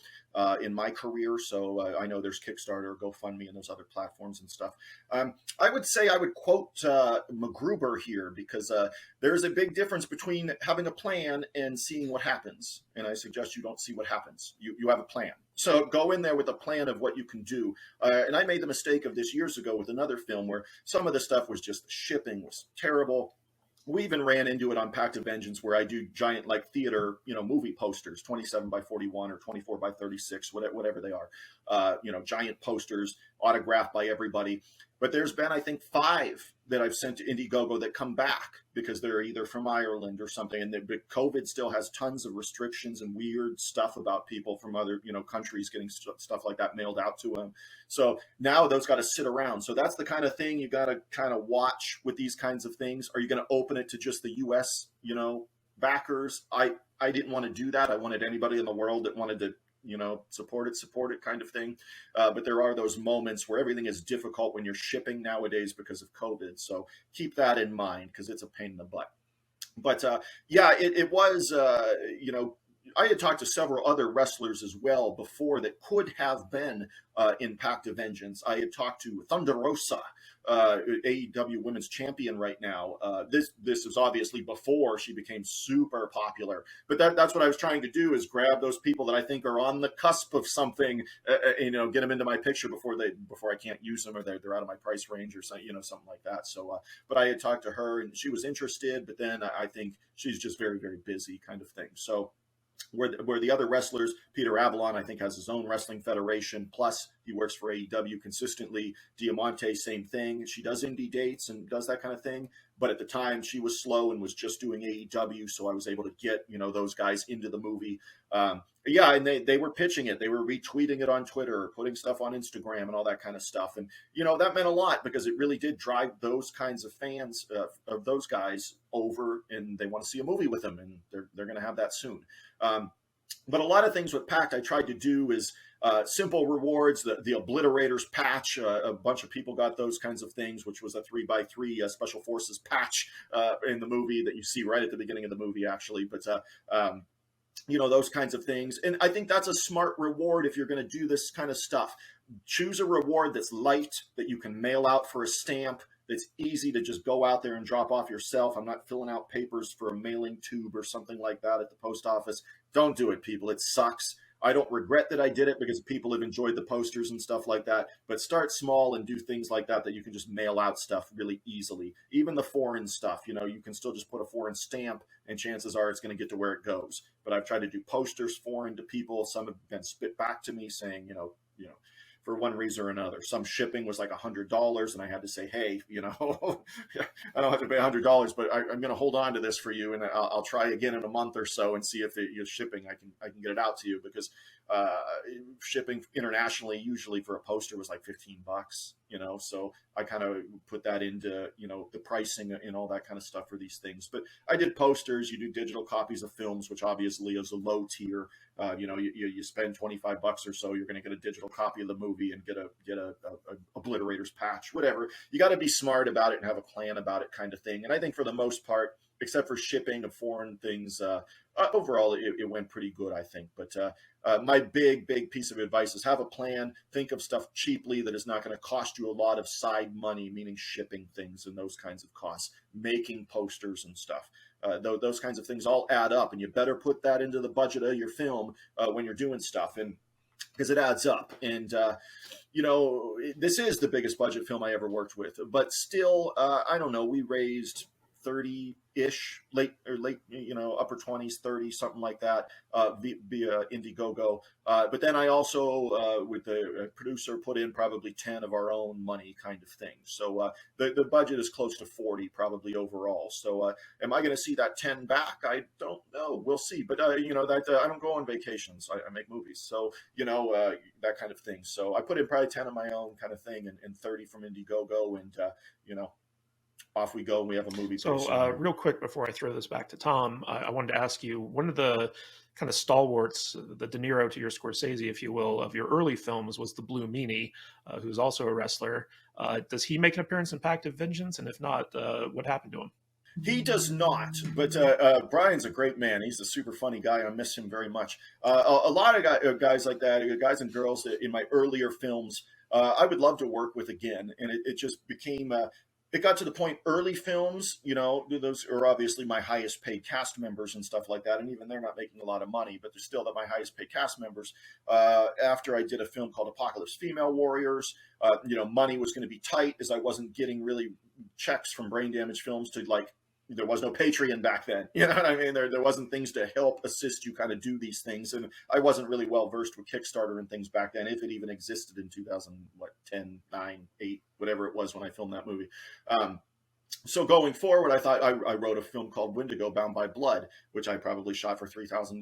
in my career, so I know there's Kickstarter, GoFundMe, and those other platforms and stuff. I would say I would quote MacGruber here, because there's a big difference between having a plan and seeing what happens. And I suggest you don't see what happens. You have a plan. So go in there with a plan of what you can do. And I made the mistake of this years ago with another film where some of the stuff was just, the shipping was terrible. We even ran into it on Pact of Vengeance, where I do giant like theater, movie posters, 27 by 41 or 24 by 36, whatever they are, giant posters autographed by everybody. But there's been, I think, 5 that I've sent to Indiegogo that come back because they're either from Ireland or something. And but COVID still has tons of restrictions and weird stuff about people from other, countries getting stuff like that mailed out to them. So now those got to sit around. So that's the kind of thing you got to kind of watch with these kinds of things. Are you going to open it to just the U.S., backers. I didn't want to do that. I wanted anybody in the world that wanted to, support it kind of thing. But there are those moments where everything is difficult when you're shipping nowadays because of COVID. So keep that in mind because it's a pain in the butt. But yeah, it was, I had talked to several other wrestlers as well before that could have been in Pact of Vengeance. I had talked to Thunder Rosa, AEW Women's Champion right now. This is obviously before she became super popular. But that's what I was trying to do is grab those people that I think are on the cusp of something, get them into my picture before I can't use them or they're out of my price range or something, something like that. So, but I had talked to her and she was interested, but then I think she's just very, very busy kind of thing. So, where the other wrestlers, Peter Avalon, I think, has his own wrestling federation. Plus, he works for AEW consistently. Diamante, same thing. She does indie dates and does that kind of thing. But at the time, she was slow and was just doing AEW, so I was able to get those guys into the movie. Yeah, and they were pitching it. They were retweeting it on Twitter, putting stuff on Instagram, and all that kind of stuff. And that meant a lot because it really did drive those kinds of fans of those guys over, and they want to see a movie with them, and they're going to have that soon. But a lot of things with Pact I tried to do is simple rewards, the Obliterators patch. A bunch of people got those kinds of things, which was a 3x3 Special Forces patch in the movie that you see right at the beginning of the movie, actually. But, those kinds of things. And I think that's a smart reward if you're going to do this kind of stuff. Choose a reward that's light, that you can mail out for a stamp, that's easy to just go out there and drop off yourself. I'm not filling out papers for a mailing tube or something like that at the post office. Don't do it, people. It sucks. I don't regret that I did it because people have enjoyed the posters and stuff like that. But start small and do things like that you can just mail out stuff really easily. Even the foreign stuff, you can still just put a foreign stamp and chances are it's going to get to where it goes. But I've tried to do posters foreign to people. Some have been spit back to me saying, for one reason or another. Some shipping was like $100, and I had to say, hey, I don't have to pay $100, but I'm going to hold on to this for you, and I'll try again in a month or so and see if you're shipping. I can get it out to you because shipping internationally usually for a poster was like $15, so I kind of put that into the pricing and all that kind of stuff for these things. But I did posters. You do digital copies of films, which obviously is a low tier. You spend $25 or so, you're going to get a digital copy of the movie and get a Obliterators patch, whatever. You got to be smart about it and have a plan about it, kind of thing. And I think for the most part, except for shipping of foreign things, overall it went pretty good, I think. But my big piece of advice is have a plan. Think of stuff cheaply that is not going to cost you a lot of side money, meaning shipping things and those kinds of costs, making posters and stuff. Those kinds of things all add up, and you better put that into the budget of your film when you're doing stuff, and because it adds up. And this is the biggest budget film I ever worked with, but still, I don't know. We raised 30-ish, late, upper 20s, 30, something like that, via Indiegogo. But then I also, with the producer, put in probably 10 of our own money, kind of thing. So the budget is close to 40 probably overall. So am I going to see that 10 back? I don't know. We'll see. But I don't go on vacations. I make movies. So that kind of thing. So I put in probably 10 of my own kind of thing, and 30 from Indiegogo, and off we go, and we have a movie. So real quick before I throw this back to Tom, I wanted to ask you, one of the kind of stalwarts, the De Niro to your Scorsese, if you will, of your early films was the Blue Meanie, who's also a wrestler. Does he make an appearance in Pact of Vengeance? And if not, what happened to him? He does not, but Brian's a great man. He's a super funny guy. I miss him very much. A lot of guys like that, guys and girls in my earlier films, I would love to work with again. And it just became... it got to the point, early films, those are obviously my highest paid cast members and stuff like that. And even they're not making a lot of money, but they're still my highest paid cast members. After I did a film called Apocalypse Female Warriors, money was going to be tight as I wasn't getting really checks from Brain Damage Films to there was no Patreon back then. You know what I mean? There wasn't things to help assist you kind of do these things. And I wasn't really well versed with Kickstarter and things back then, if it even existed in 2010, 9, 8, whatever it was when I filmed that movie. So going forward, I thought I wrote a film called Wendigo Bound by Blood, which I probably shot for $3,000.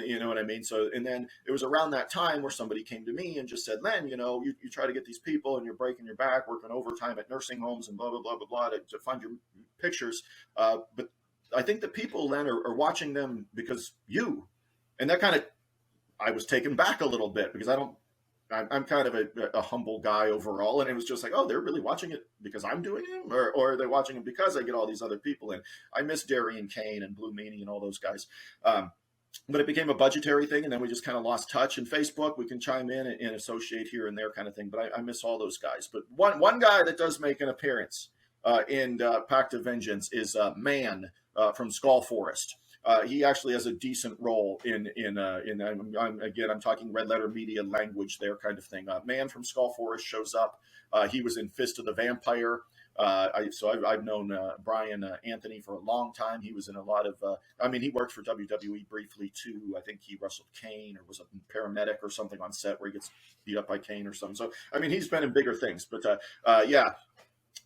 You know what I mean? So, and then it was around that time where somebody came to me and just said, Len, you try to get these people and you're breaking your back, working overtime at nursing homes and blah, blah, blah, blah, blah, to fund your pictures. But I think the people then are watching them because you, and that kind of, I was taken back a little bit because I'm kind of a humble guy overall, and it was just like, oh, they're really watching it because I'm doing it, or are they watching it because I get all these other people in? I miss Darian Kane and Blue Meanie and all those guys. But it became a budgetary thing, and then we just kind of lost touch. And Facebook, we can chime in and associate here and there kind of thing. But I miss all those guys. But one guy that does make an appearance in Pact of Vengeance is Man from Skull Forest. He actually has a decent role in I'm talking red letter media language there kind of thing. Man from Skull Forest shows up. He was in Fist of the Vampire. I've known Brian Anthony for a long time. He was in a lot of, he worked for WWE briefly too. I think he wrestled Kane or was a paramedic or something on set where he gets beat up by Kane or something. So, he's been in bigger things, but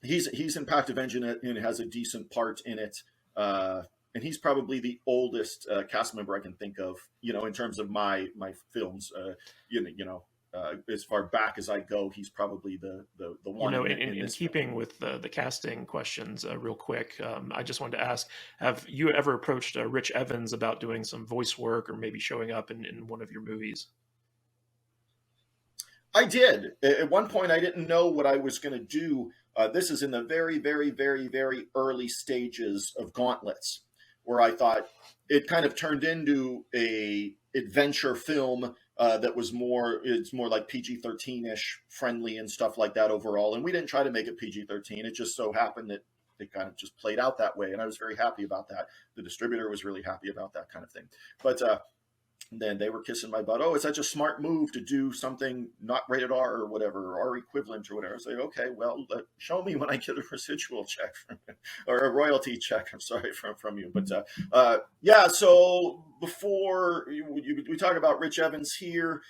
he's in Pact of Vengeance and has a decent part in it. And he's probably the oldest cast member I can think of, in terms of my films. As far back as I go, he's probably the one. In keeping with the casting questions, real quick, I just wanted to ask: have you ever approached Rich Evans about doing some voice work or maybe showing up in one of your movies? I did. At one point, I didn't know what I was going to do. This is in the very, very, very, very early stages of Gauntlets, where I thought it kind of turned into a adventure film that was more like PG-13-ish friendly and stuff like that overall. And we didn't try to make it PG-13. It just so happened that it kind of just played out that way. And I was very happy about that. The distributor was really happy about that kind of thing. But then they were kissing my butt. Oh, it's such a smart move to do something not rated R or whatever, or R equivalent or whatever. I was like, okay, well, show me when I get a residual check from you, or a royalty check. I'm sorry from you, but So before we talk about Rich Evans here,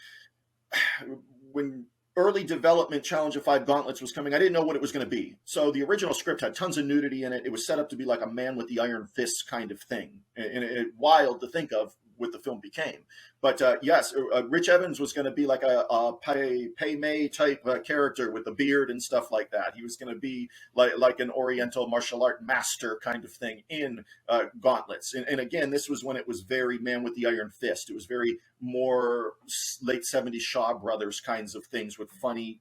when early development Challenge of Five Gauntlets was coming, I didn't know what it was going to be. So the original script had tons of nudity in it. It was set up to be like a Man with the Iron Fist kind of thing, and it wild to think of what the film became. But yes, Rich Evans was going to be like a Pei Mei type character with a beard and stuff like that. He was going to be like an Oriental martial art master kind of thing in Gauntlets. And again, this was when it was very Man with the Iron Fist. It was very more late 70s Shaw Brothers kinds of things with funny,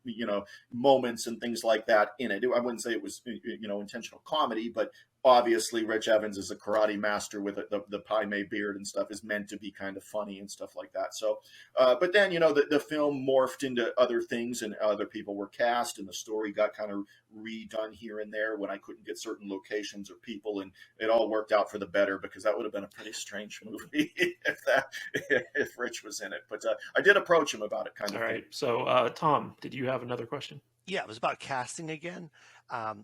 moments and things like that in it. I wouldn't say it was, intentional comedy, but obviously Rich Evans is a karate master with the Pai Mei beard and stuff is meant to be kind of funny and stuff like that. So, but then, the film morphed into other things and other people were cast and the story got kind of redone here and there when I couldn't get certain locations or people, and it all worked out for the better because that would have been a pretty strange movie if Rich was in it. But I did approach him about it kind of. All right. So, Tom, did you have another question? Yeah, it was about casting again.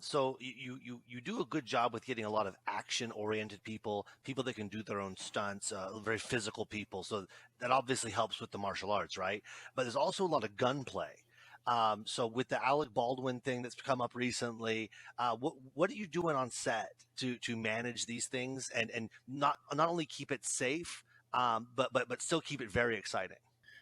So you do a good job with getting a lot of action-oriented people that can do their own stunts, very physical people. So that obviously helps with the martial arts, right? But there's also a lot of gunplay. So with the Alec Baldwin thing that's come up recently, what are you doing on set to manage these things and not only keep it safe, but still keep it very exciting?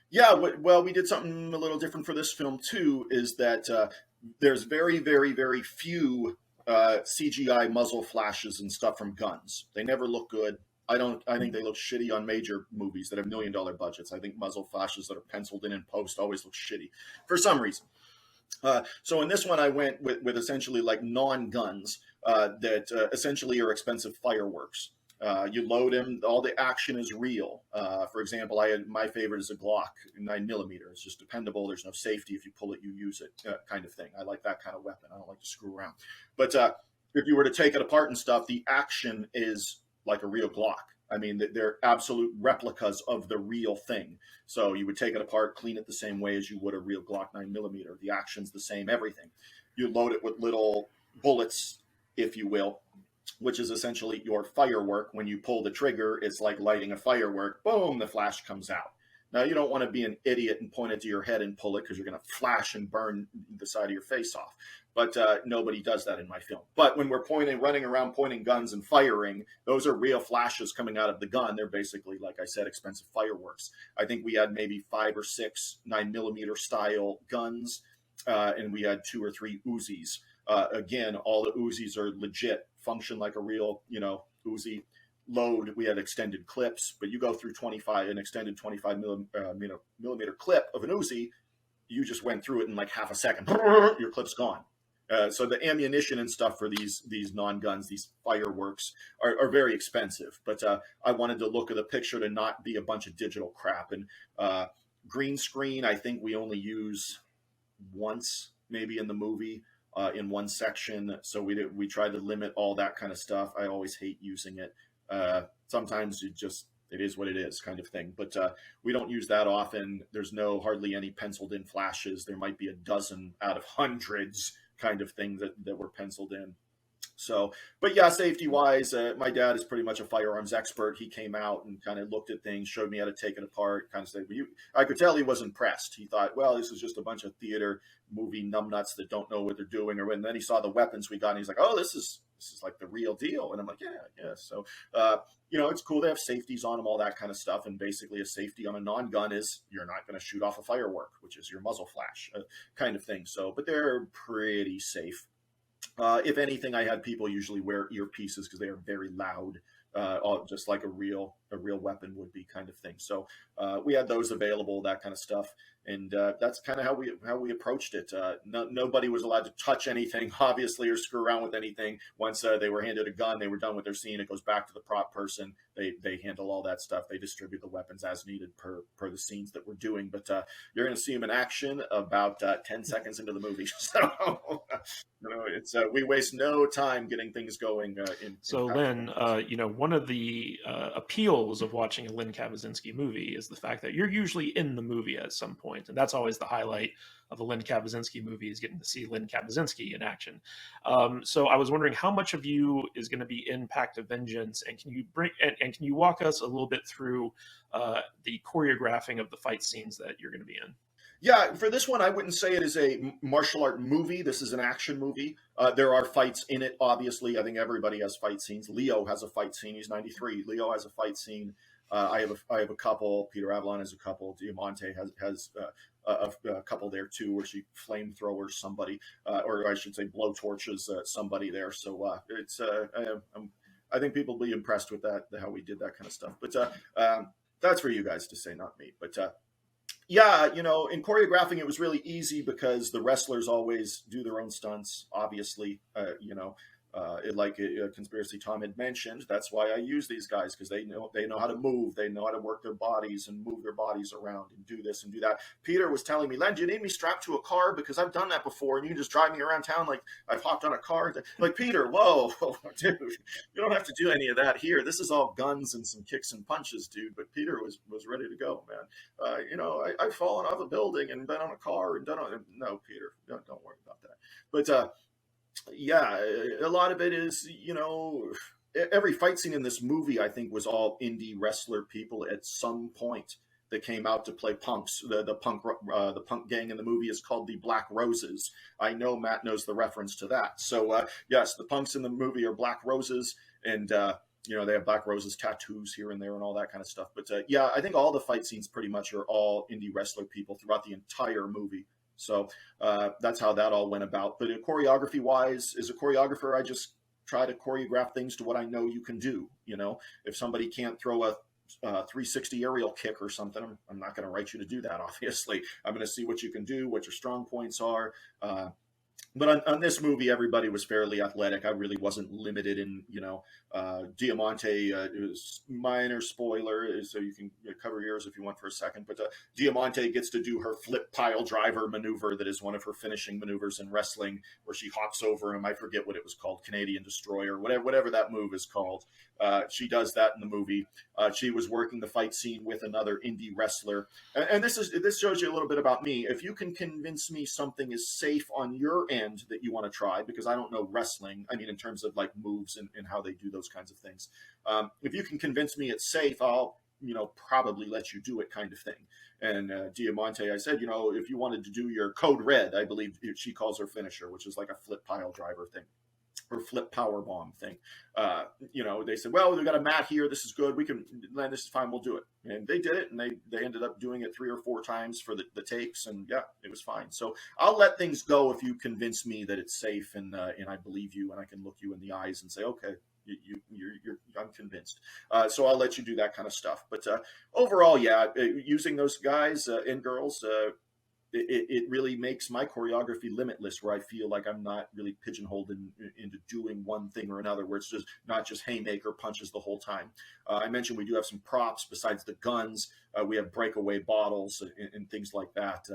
Yeah, well, we did something a little different for this film too. Is that there's very, very, very few CGI muzzle flashes and stuff from guns. They never look good. I think they look shitty on major movies that have $1 million budgets. I think muzzle flashes that are penciled in post always look shitty for some reason. So in this one, I went with essentially like non-guns that essentially are expensive fireworks. You load them, all the action is real. For example, my favorite is a Glock 9mm. It's just dependable. There's no safety. If you pull it, you use it, kind of thing. I like that kind of weapon. I don't like to screw around. But if you were to take it apart and stuff, the action is like a real Glock. I mean, they're absolute replicas of the real thing. So you would take it apart, clean it the same way as you would a real Glock 9mm. The action's the same, everything. You load it with little bullets, if you will, which is essentially your firework. When you pull the trigger, it's like lighting a firework. Boom, the flash comes out. Now, you don't want to be an idiot and point it to your head and pull it because you're going to flash and burn the side of your face off. But nobody does that in my film. But when we're running around pointing guns and firing, those are real flashes coming out of the gun. They're basically, like I said, expensive fireworks. I think we had maybe 5 or 6 9mm style guns, and we had 2 or 3 Uzis. Again, all the Uzis are legit, function like a real, Uzi. load, we had extended clips, but you go through an extended 25 millimeter clip of an Uzi, you just went through it in like half a second. Your clip's gone. So the ammunition and stuff for these non-guns, these fireworks, are very expensive. But I wanted the look of the picture to not be a bunch of digital crap. And green screen, I think we only use once, maybe in the movie, in one section. So we try to limit all that kind of stuff. I always hate using it. Sometimes it is what it is kind of thing. But we don't use that often. There's hardly any penciled in flashes. There might be a dozen out of hundreds kind of thing that were penciled in. So, but yeah, safety wise, my dad is pretty much a firearms expert. He came out and kind of looked at things, showed me how to take it apart, kind of said, I could tell he was impressed. He thought, well, this is just a bunch of theater movie numbnuts that don't know what they're doing. And then he saw the weapons we got and he's like, oh, this is like the real deal. And I'm like, yeah. So, it's cool to have safeties on them, all that kind of stuff. And basically a safety on a non-gun is you're not going to shoot off a firework, which is your muzzle flash kind of thing. So, but they're pretty safe. If anything, I had people usually wear earpieces because they are very loud, just like a real weapon would be kind of thing. So we had those available, that kind of stuff. And that's kind of how we approached it. Nobody was allowed to touch anything, obviously, or screw around with anything. Once they were handed a gun, they were done with their scene. It goes back to the prop person. They handle all that stuff. They distribute the weapons as needed per the scenes that we're doing. But you're going to see them in action about 10 seconds into the movie. So it's we waste no time getting things going. So Len, one of the appeals of watching a Len Kabisinski movie is the fact that you're usually in the movie at some point. And that's always the highlight of a Len Kabisinski movie, is getting to see Len Kabisinski in action. So I was wondering how much of you is going to be in Pact of Vengeance, and can you walk us a little bit through the choreographing of the fight scenes that you're going to be in? Yeah, for this one, I wouldn't say it is a martial art movie. This is an action movie. There are fights in it, obviously. I think everybody has fight scenes. Leo has a fight scene. He's 93. Leo has a fight scene. I have a couple. Peter Avalon has a couple. Diamante has a couple there too, where she flamethrowers somebody, or I should say, blow torches somebody there. So I think people will be impressed with that, how we did that kind of stuff. But that's for you guys to say, not me. But in choreographing, it was really easy because the wrestlers always do their own stunts, obviously. Like Conspiracy Tom had mentioned, that's why I use these guys, because they know how to move, they know how to work their bodies and move their bodies around and do this and do that. Peter was telling me, Len, do you need me strapped to a car? Because I've done that before, and you can just drive me around town like I've hopped on a car. Like, Peter, whoa, dude, you don't have to do any of that here. This is all guns and some kicks and punches, dude. But Peter was ready to go, man. I've fallen off a building and been on a car and done on. No, Peter, don't worry about that. But a lot of it is, every fight scene in this movie, I think, was all indie wrestler people at some point that came out to play punks. The punk gang in the movie is called the Black Roses. I know Matt knows the reference to that. So yes, the punks in the movie are Black Roses, and they have Black Roses tattoos here and there and all that kind of stuff. But I think all the fight scenes pretty much are all indie wrestler people throughout the entire movie. So that's how that all went about. But choreography wise, as a choreographer, I just try to choreograph things to what I know you can do. If somebody can't throw a 360 aerial kick or something, I'm not going to write you to do that, obviously. I'm going to see what you can do, what your strong points are. But on this movie, everybody was fairly athletic. I really wasn't limited in, Diamante, it was minor spoiler, so you can cover yours if you want for a second. But Diamante gets to do her flip pile driver maneuver that is one of her finishing maneuvers in wrestling, where she hops over him. I forget what it was called, Canadian Destroyer, whatever that move is called. She does that in the movie. She was working the fight scene with another indie wrestler. And this shows you a little bit about me. If you can convince me something is safe on your end that you want to try, because I don't know wrestling, I mean, in terms of like moves and how they do those kinds of things. If you can convince me it's safe, I'll, probably let you do it, kind of thing. And Diamante, I said, if you wanted to do your Code Red, I believe she calls her finisher, which is like a flip pile driver thing, or flip power bomb thing. They said, well, we got a mat here. This is good. We can land. This is fine. We'll do it. And they did it. And they ended up doing it 3 or 4 times for the takes. And yeah, it was fine. So I'll let things go if you convince me that it's safe and I believe you and I can look you in the eyes and say, okay, I'm convinced. So I'll let you do that kind of stuff. But overall, yeah, using those guys and girls, it really makes my choreography limitless, where I feel like I'm not really pigeonholed into doing one thing or another, where it's just not just haymaker punches the whole time. I mentioned we do have some props besides the guns. We have breakaway bottles and things like that,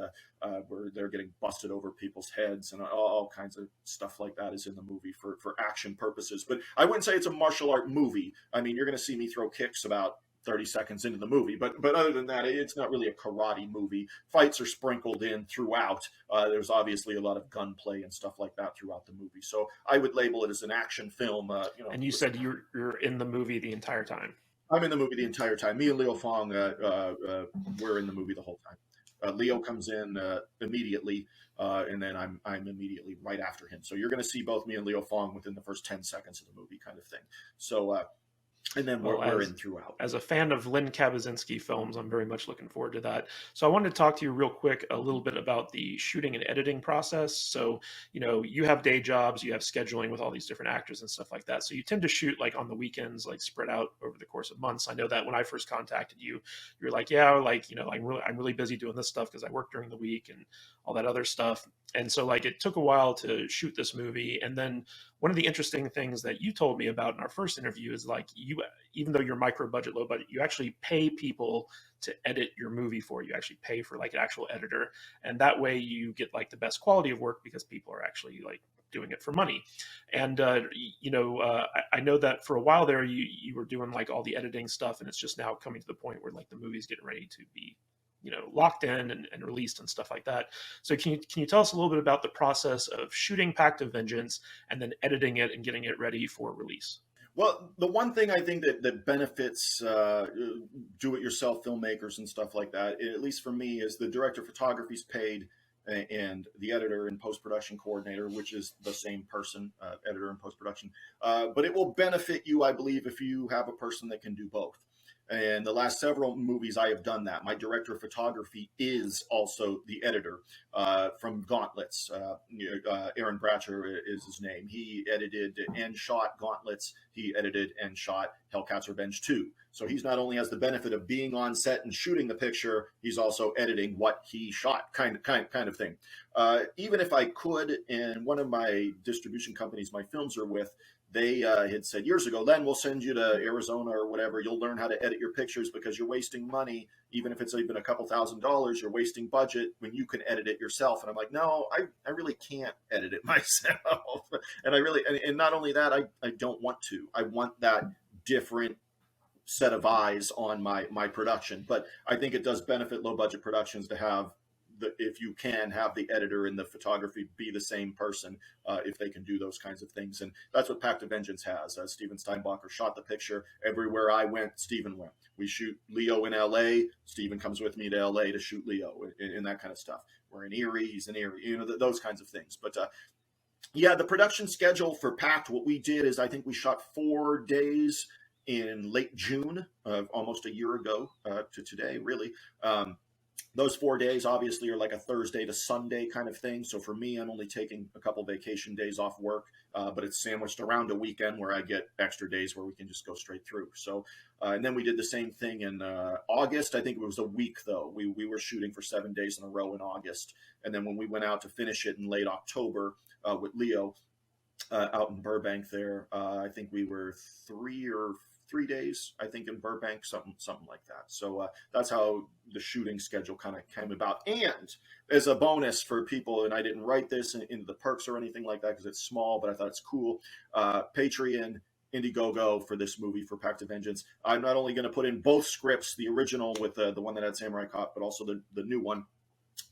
where they're getting busted over people's heads, and all kinds of stuff like that is in the movie for action purposes. But I wouldn't say it's a martial art movie. I mean, you're going to see me throw kicks about 30 seconds into the movie, but other than that, it's not really a karate movie. Fights are sprinkled in throughout. There's obviously a lot of gunplay and stuff like that throughout the movie. So I would label it as an action film. And you said you're in the movie the entire time. I'm in the movie the entire time. Me and Leo Fong, we're in the movie the whole time. Leo comes in immediately, and then I'm immediately right after him. So you're going to see both me and Leo Fong within the first 10 seconds of the movie, kind of thing. So. And then we're in throughout. As a fan of Len Kabisinski films, I'm very much looking forward to that. So I wanted to talk to you real quick a little bit about the shooting and editing process. So, you have day jobs, you have scheduling with all these different actors and stuff like that. So you tend to shoot like on the weekends, like spread out over the course of months. I know that when I first contacted you, you were like, yeah, like, I'm really busy doing this stuff because I work during the week and all that other stuff. And so like it took a while to shoot this movie. And then one of the interesting things that you told me about in our first interview is like even though you're micro budget, low budget, you actually pay people to edit your movie for you. You actually pay for like an actual editor. And that way you get like the best quality of work because people are actually like doing it for money. And, I know that for a while there, you were doing like all the editing stuff, and it's just now coming to the point where like the movie's getting ready to be locked in and released and stuff like that. So can you tell us a little bit about the process of shooting Pact of Vengeance and then editing it and getting it ready for release? Well, the one thing I think that benefits do-it-yourself filmmakers and stuff like that, at least for me, is the director of photography is paid, and the editor and post-production coordinator, which is the same person, editor and post-production. But it will benefit you, I believe, if you have a person that can do both. And the last several movies I have done that. My director of photography is also the editor from Gauntlets. Aaron Bratcher is his name. He edited and shot Gauntlets. He edited and shot Hellcat's Revenge 2. So he's not only has the benefit of being on set and shooting the picture, he's also editing what he shot, kind of thing. Even if I could, and one of my distribution companies my films are with, they had said years ago, Len, we'll send you to Arizona or whatever. You'll learn how to edit your pictures because you're wasting money. Even if it's even a couple $1,000s, you're wasting budget when you can edit it yourself. And I'm like, no, I really can't edit it myself. And not only that, I don't want to. I want that different set of eyes on my production. But I think it does benefit low budget productions to have if you can have the editor and the photography be the same person, if they can do those kinds of things. And that's what Pact of Vengeance has. Steven Steinbacher shot the picture. Everywhere I went, Steven went. We shoot Leo in LA. Steven comes with me to LA to shoot Leo and that kind of stuff. We're in Erie. He's in Erie, those kinds of things. But yeah, the production schedule for Pact, what we did is I think we shot 4 days in late June, almost a year ago to today, really. Those 4 days obviously are like a Thursday to Sunday kind of thing. So for me, I'm only taking a couple vacation days off work, but it's sandwiched around a weekend where I get extra days where we can just go straight through. So, and then we did the same thing in August. I think it was a week though. We were shooting for 7 days in a row in August. And then when we went out to finish it in late October with Leo out in Burbank there, I think we were 3 days, I think, in Burbank, something like that. So that's how the shooting schedule kind of came about. And as a bonus for people, and I didn't write this into the perks or anything like that because it's small, but I thought it's cool. Patreon, Indiegogo for this movie for Pact of Vengeance. I'm not only going to put in both scripts, the original with the one that had Samurai Cop, but also the new one.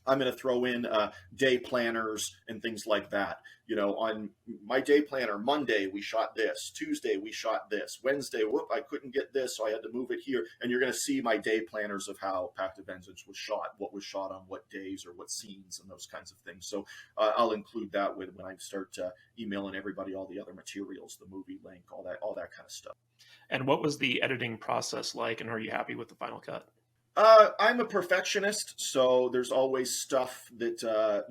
I'm going to throw in day planners and things like that. On my day planner, Monday, we shot this. Tuesday, we shot this. Wednesday, I couldn't get this, so I had to move it here. And you're going to see my day planners of how Pact of Vengeance was shot, what was shot on what days or what scenes and those kinds of things. So I'll include that when I start emailing everybody all the other materials, the movie link, all that kind of stuff. And what was the editing process like, and are you happy with the final cut? I'm a perfectionist, so there's always stuff that,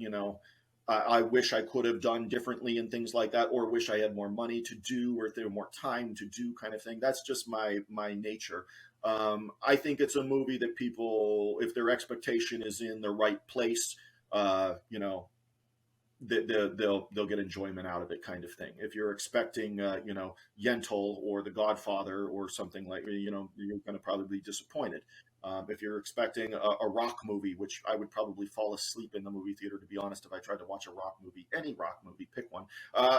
I wish I could have done differently and things like that, or wish I had more money to do, or if there were more time to do, kind of thing. That's just my nature. I think it's a movie that people, if their expectation is in the right place, you know, they'll get enjoyment out of it, kind of thing. If you're expecting, you know, Yentl or The Godfather or something like, you know, you're going to probably be disappointed. If you're expecting a rock movie, which I would probably fall asleep in the movie theater, to be honest, if I tried to watch a rock movie, any rock movie, pick one,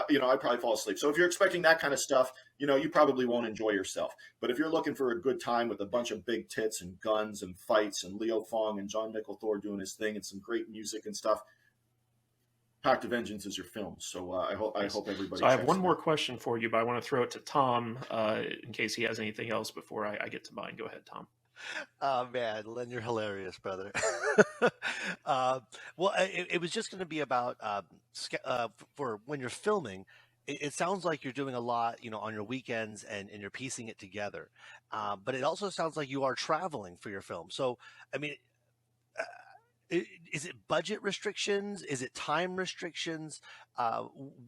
you know, I'd probably fall asleep. So if you're expecting that kind of stuff, you know, you probably won't enjoy yourself. But if you're looking for a good time with a bunch of big tits and guns and fights and Leo Fong and John Mikl Thor doing his thing and some great music and stuff, Pact of Vengeance is your film. So I hope everybody. So I have one more question for you, but I want to throw it to Tom in case he has anything else before I get to mine. Go ahead, Tom. Oh man, Len, you're hilarious, brother. Well, it was just going to be about for when you're filming. It sounds like you're doing a lot, you know, on your weekends and you're piecing it together. But it also sounds like you are traveling for your film. So, I mean, is it budget restrictions? Is it time restrictions?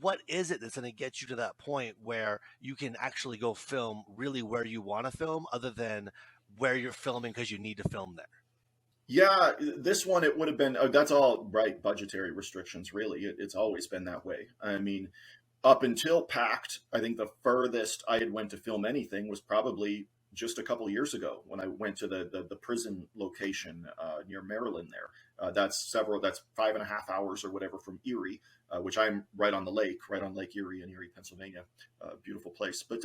What is it that's going to get you to that point where you can actually go film really where you want to film, other than where you're filming because you need to film there? Yeah, this one, it would have been, that's all right, budgetary restrictions, really. It's always been that way. I mean, up until Pact, I think the furthest I had went to film anything was probably just a couple years ago when I went to the prison location near Maryland there. That's 5.5 hours or whatever from Erie, which I'm right on the lake, right on Lake Erie in Erie, Pennsylvania. Beautiful place. But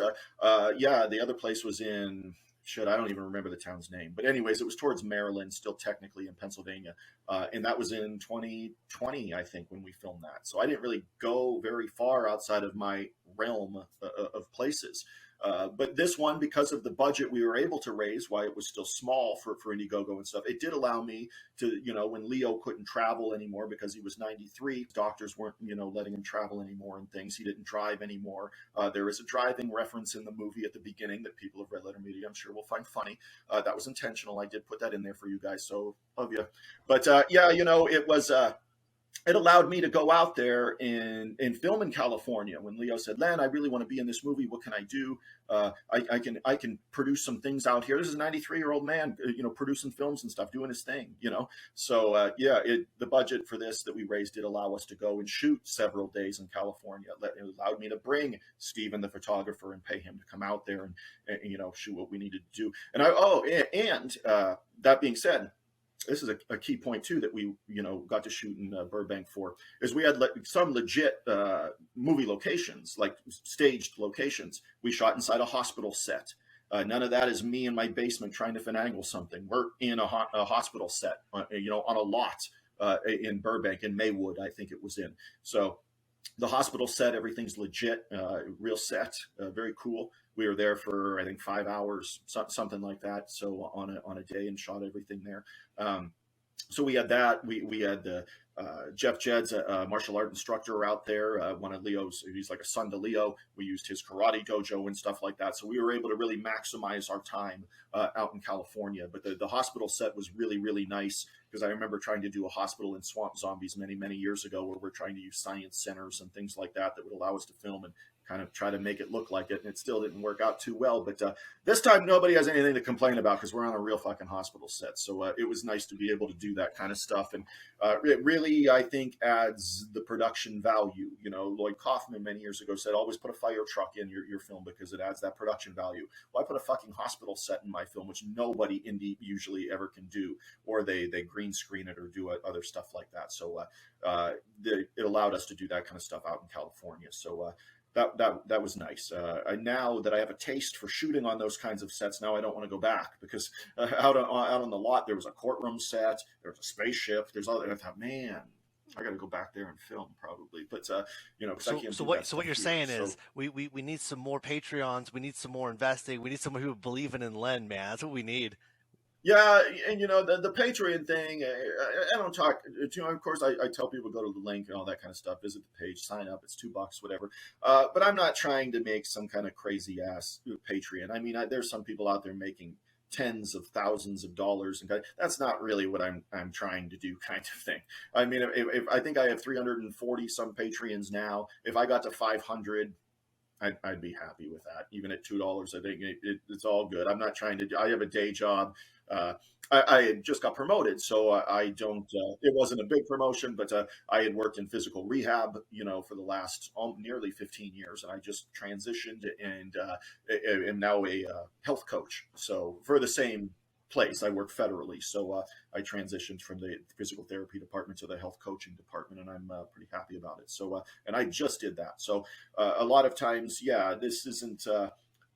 yeah, the other place was in, shit, I don't even remember the town's name. But anyways, it was towards Maryland, still technically in Pennsylvania. And that was in 2020, I think, when we filmed that. So I didn't really go very far outside of my realm of places. But this one, because of the budget we were able to raise, why it was still small for Indiegogo and stuff, it did allow me to, you know, when Leo couldn't travel anymore because he was 93, doctors weren't, you know, letting him travel anymore and things. He didn't drive anymore. There is a driving reference in the movie at the beginning that people of Red Letter Media, I'm sure, will find funny. That was intentional. I did put that in there for you guys, so love you. But yeah, you know, it was. It allowed me to go out there and film in California. When Leo said, "Len, I really want to be in this movie. What can I do? I can produce some things out here." This is a 93-year-old man, you know, producing films and stuff, doing his thing, you know. So yeah, the budget for this that we raised did allow us to go and shoot several days in California. It allowed me to bring Steven, the photographer, and pay him to come out there and you know, shoot what we needed to do. And that being said, this is a key point too that we, you know, got to shoot in Burbank for, is we had some legit movie locations, like staged locations. We shot inside a hospital set. None of that is me in my basement trying to finagle something. We're in a hospital set, you know, on a lot in Burbank, in Maywood, I think it was in. So the hospital set, everything's legit, real set, very cool. We were there for, I think, 5 hours, something like that. So on a day, and shot everything there. So we had that. We had Jeff Jed's a martial art instructor out there. One of Leo's, he's like a son to Leo. We used his karate dojo and stuff like that. So we were able to really maximize our time out in California. But the hospital set was really, really nice, because I remember trying to do a hospital in Swamp Zombies many, many years ago, where we're trying to use science centers and things like that would allow us to film and kind of try to make it look like it. And it still didn't work out too well. But this time, nobody has anything to complain about, because we're on a real fucking hospital set. So it was nice to be able to do that kind of stuff. And it really, I think, adds the production value. You know, Lloyd Kaufman many years ago said, always put a fire truck in your film, because it adds that production value. Well, I put a fucking hospital set in my film, which nobody indie usually ever can do, or they green screen it or do other stuff like that. So it allowed us to do that kind of stuff out in California. So that was nice. Now that I have a taste for shooting on those kinds of sets, now I don't want to go back, because out on the lot there was a courtroom set, there was a spaceship, there's all that. I thought, man, I got to go back there and film probably. But you know, so what you're saying is we need some more Patreons, we need some more investing, we need some people believing in Len, man. That's what we need. Yeah, and you know, the Patreon thing, I don't talk, you know, of course I tell people go to the link and all that kind of stuff, visit the page, sign up, it's $2, whatever. But I'm not trying to make some kind of crazy ass Patreon. I mean, there's some people out there making tens of thousands of dollars, and that's not really what I'm trying to do, kind of thing. I mean, if I think I have 340 some Patreons now. If I got to 500, I'd be happy with that. Even at $2, I think it's all good. I'm not trying to. I have a day job. Uh, I just got promoted, so I don't. It wasn't a big promotion, but I had worked in physical rehab, for the last nearly 15 years, and I just transitioned and am now a health coach. So for the same place, I work federally, so I transitioned from the physical therapy department to the health coaching department, and I'm pretty happy about it. So, and I just did that. So a lot of times, yeah, this isn't.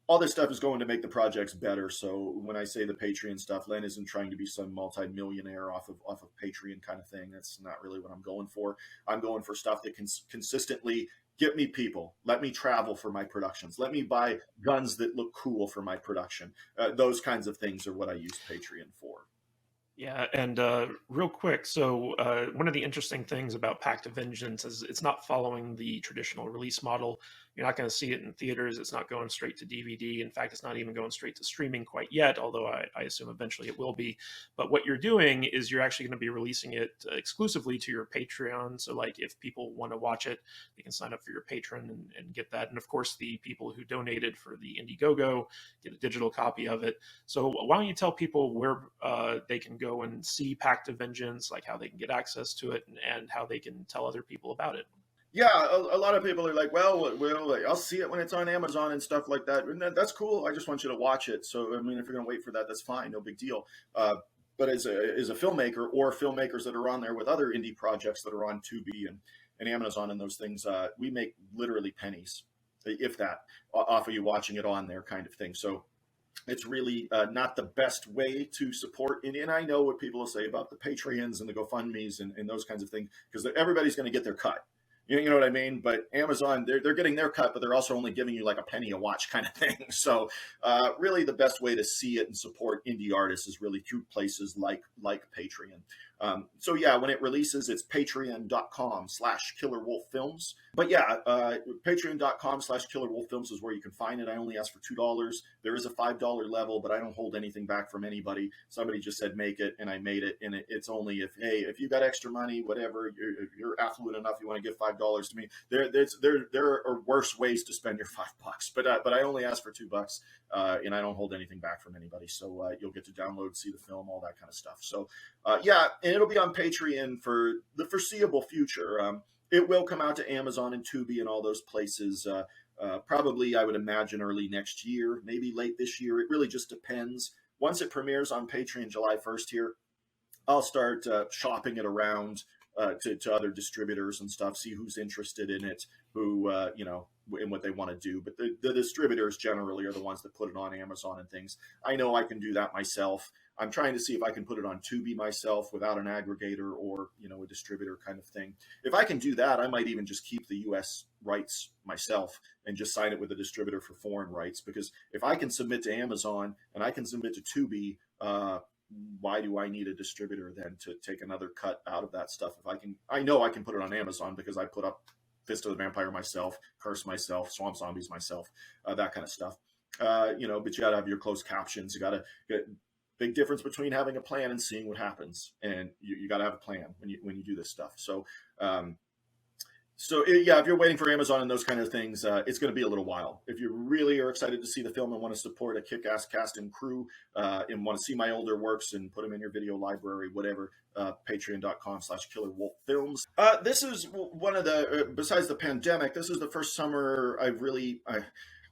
All this stuff is going to make the projects better. So when I say the Patreon stuff, Len isn't trying to be some multi-millionaire off of Patreon kind of thing. That's not really what I'm going for. I'm going for stuff that can consistently get me people. Let me travel for my productions. Let me buy guns that look cool for my production. Those kinds of things are what I use Patreon for. Yeah, and real quick, so one of the interesting things about Pact of Vengeance is it's not following the traditional release model. You're not going to see it in theaters. It's not going straight to DVD. In fact, it's not even going straight to streaming quite yet, although I assume eventually it will be. But what you're doing is you're actually going to be releasing it exclusively to your Patreon. So, like, if people want to watch it, they can sign up for your patron and get that. And of course, the people who donated for the Indiegogo get a digital copy of it. So, why don't you tell people where they can go and see Pact of Vengeance, like how they can get access to it, and how they can tell other people about it? Yeah, a lot of people are like, well, I'll see it when it's on Amazon and stuff like that. And that's cool. I just want you to watch it. So, I mean, if you're going to wait for that, that's fine. No big deal. But as a filmmaker, or filmmakers that are on there with other indie projects that are on Tubi and Amazon and those things, we make literally pennies, if that, off of you watching it on there, kind of thing. So it's really not the best way to support indie. And I know what people will say about the Patreons and the GoFundMes and those kinds of things, because everybody's going to get their cut. You know what I mean? But Amazon, they're getting their cut, but they're also only giving you like a penny a watch kind of thing. So really the best way to see it and support indie artists is really through places like Patreon. So yeah, when it releases, it's patreon.com/KillerWolfFilms. But yeah, patreon.com/KillerWolfFilms is where you can find it. I only ask for $2. There is a $5 level, but I don't hold anything back from anybody. Somebody just said make it, and I made it. And it's only if you got extra money, whatever, you're affluent enough, you want to give $5 to me. There are worse ways to spend your $5. But I only ask for $2, and I don't hold anything back from anybody. So you'll get to download, see the film, all that kind of stuff. So yeah, and it'll be on Patreon for the foreseeable future. It will come out to Amazon and Tubi and all those places. Probably, I would imagine, early next year, maybe late this year. It really just depends. Once it premieres on Patreon July 1st here, I'll start shopping it around to other distributors and stuff, see who's interested in it, who, and what they want to do. But the distributors generally are the ones that put it on Amazon and things. I know I can do that myself. I'm trying to see if I can put it on Tubi myself without an aggregator or, a distributor kind of thing. If I can do that, I might even just keep the US rights myself and just sign it with a distributor for foreign rights. Because if I can submit to Amazon and I can submit to Tubi, why do I need a distributor then to take another cut out of that stuff? I know I can put it on Amazon because I put up Fist of the Vampire myself, Curse myself, Swamp Zombies myself, that kind of stuff. But you got to have your closed captions. You got to get big difference between having a plan and seeing what happens. And you got to have a plan when you do this stuff. So, yeah, if you're waiting for Amazon and those kind of things, it's going to be a little while. If you really are excited to see the film and want to support a kick-ass cast and crew and want to see my older works and put them in your video library, whatever, patreon.com/KillerWolfFilms. This is one of the, besides the pandemic, this is the first summer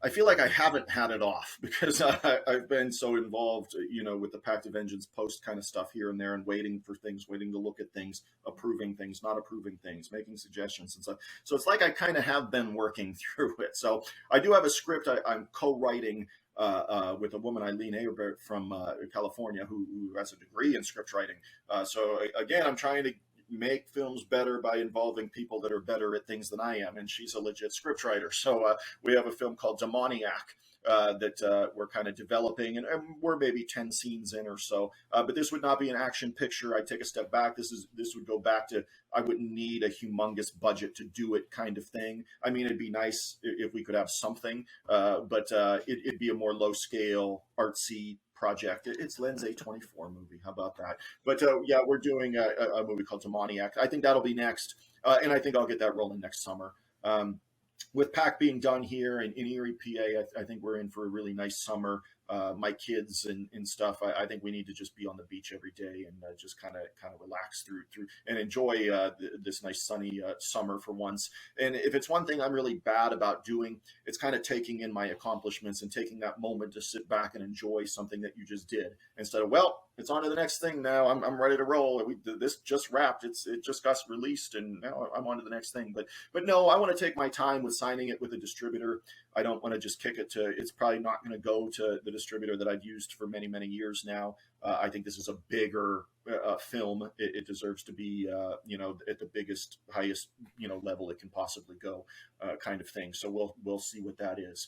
I feel like I haven't had it off because I've been so involved, with the Pact of Vengeance post kind of stuff here and there and waiting for things, waiting to look at things, approving things, not approving things, making suggestions and stuff. So it's like I kind of have been working through it. So I do have a script I'm co-writing with a woman, Eileen Ayerbert from California, who has a degree in script writing. So again, I'm trying to make films better by involving people that are better at things than I am, and she's a legit scriptwriter. So we have a film called Demoniac that we're kind of developing, and we're maybe 10 scenes in or so. But this would not be an action picture. I take a step back. This would go back to, I wouldn't need a humongous budget to do it kind of thing. I mean, it'd be nice if we could have something, but it'd be a more low scale, artsy project. It's Len's A24 movie. How about that? But yeah, we're doing a movie called Demoniac. I think that'll be next, and I think I'll get that rolling next summer. With Pact being done here in Erie, PA, I think we're in for a really nice summer. My kids and stuff. I think we need to just be on the beach every day and just kind of relax through and enjoy this nice sunny summer for once. And if it's one thing I'm really bad about doing, it's kind of taking in my accomplishments and taking that moment to sit back and enjoy something that you just did instead of, well, it's on to the next thing now. I'm ready to roll. This just wrapped. It just got released, and now I'm on to the next thing. But no, I want to take my time with signing it with a distributor. I don't want to just kick it to. It's probably not going to go to the distributor that I've used for many years now. I think this is a bigger film. It deserves to be at the biggest, highest level it can possibly go, kind of thing. So we'll see what that is.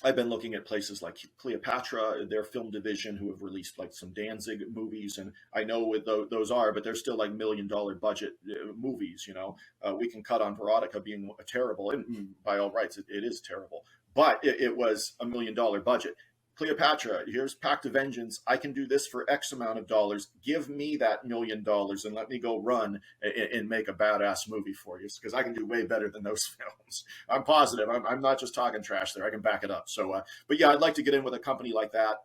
I've been looking at places like Cleopatra, their film division, who have released like some Danzig movies, and I know what those are, but they're still like $1 million budget movies. We can cut on Veronica being terrible, and by all rights, it is terrible, but it was $1 million budget. Cleopatra, here's Pact of Vengeance. I can do this for X amount of dollars. Give me that $1 million and let me go run and make a badass movie for you, because I can do way better than those films. I'm positive. I'm not just talking trash there. I can back it up. So, but yeah, I'd like to get in with a company like that.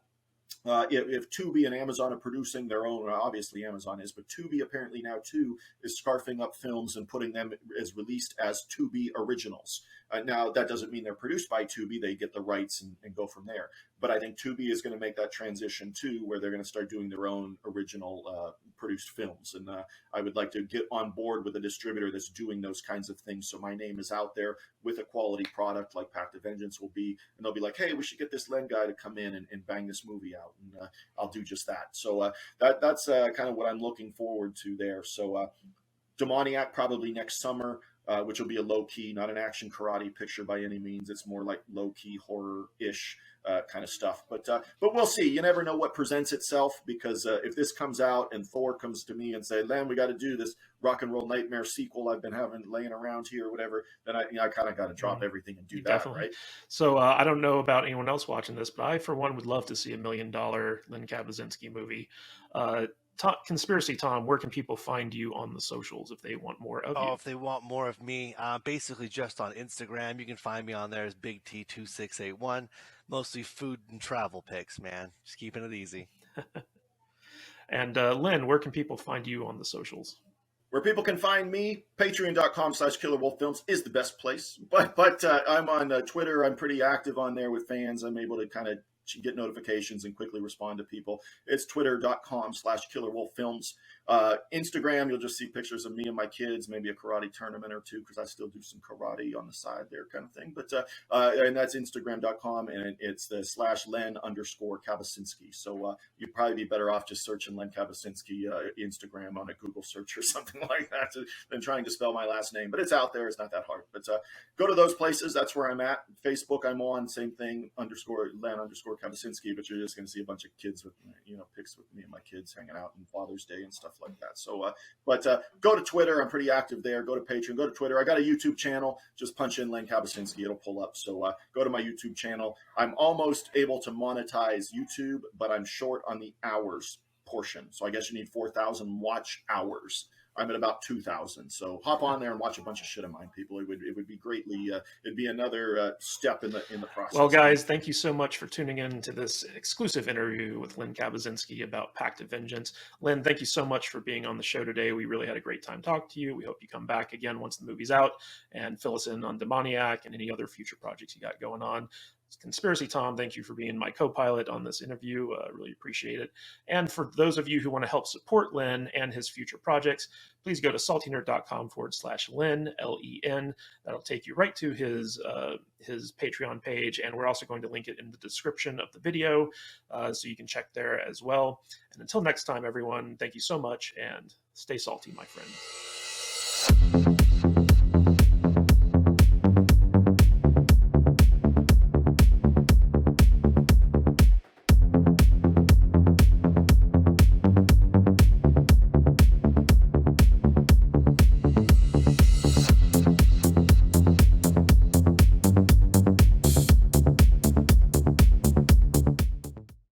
If Tubi and Amazon are producing their own, obviously Amazon is, but Tubi apparently now too is scarfing up films and putting them as released as Tubi originals. Now that doesn't mean they're produced by Tubi; they get the rights and go from there. But I think Tubi is going to make that transition too, where they're going to start doing their own original produced films. And I would like to get on board with a distributor that's doing those kinds of things, so my name is out there with a quality product like Pact of Vengeance will be, and they'll be like, hey, we should get this Len guy to come in and bang this movie out, and I'll do just that. So that's kind of what I'm looking forward to there. So Demoniac probably next summer, which will be a low-key, not an action karate picture by any means. It's more like low-key horror-ish kind of stuff. But we'll see. You never know what presents itself, because if this comes out and Thor comes to me and say, Len, we got to do this rock and roll nightmare sequel I've been having laying around here or whatever, then I kind of got to drop everything and do that. Definitely. Right? So I don't know about anyone else watching this, but I, for one, would love to see $1 million Len Kabasinski movie. Conspiracy Tom, where can people find you on the socials if they want more of you? Oh, if they want more of me, basically just on Instagram. You can find me on there as Big T2681. Mostly food and travel pics, man. Just keeping it easy. And Len, where can people find you on the socials? Where people can find me, patreon.com/KillerWolfFilms is the best place. But I'm on Twitter. I'm pretty active on there with fans. I'm able to kind of get notifications and quickly respond to people. It's twitter.com/KillerWolfFilms. Instagram, you'll just see pictures of me and my kids, maybe a karate tournament or two, because I still do some karate on the side there, kind of thing. But and that's Instagram.com, and it's the /Len_Kabasinski. So you'd probably be better off just searching Len Kabasinski Instagram on a Google search or something like that than trying to spell my last name. But it's out there. It's not that hard. But go to those places. That's where I'm at. Facebook, I'm on. Same thing, _Len_Kabasinski. But you're just going to see a bunch of kids with, pics with me and my kids hanging out on Father's Day and stuff like that. So, but go to Twitter. I'm pretty active there. Go to Patreon. Go to Twitter. I got a YouTube channel. Just punch in Len Kabisinski. It'll pull up. So go to my YouTube channel. I'm almost able to monetize YouTube, but I'm short on the hours portion. So I guess you need 4,000 watch hours. I'm at about 2,000. So hop on there and watch a bunch of shit of mine, people. It would be greatly. It'd be another step in the process. Well, guys, thank you so much for tuning in to this exclusive interview with Len Kabisinski about Pact of Vengeance. Len, thank you so much for being on the show today. We really had a great time talking to you. We hope you come back again once the movie's out and fill us in on Demoniac and any other future projects you got going on. Conspiracy Tom, thank you for being my co-pilot on this interview. Really appreciate it. And for those of you who want to help support Len and his future projects, please go to saltynerd.com/Len, Len. That'll take you right to his Patreon page. And we're also going to link it in the description of the video, so you can check there as well. And until next time, everyone, thank you so much and stay salty, my friends.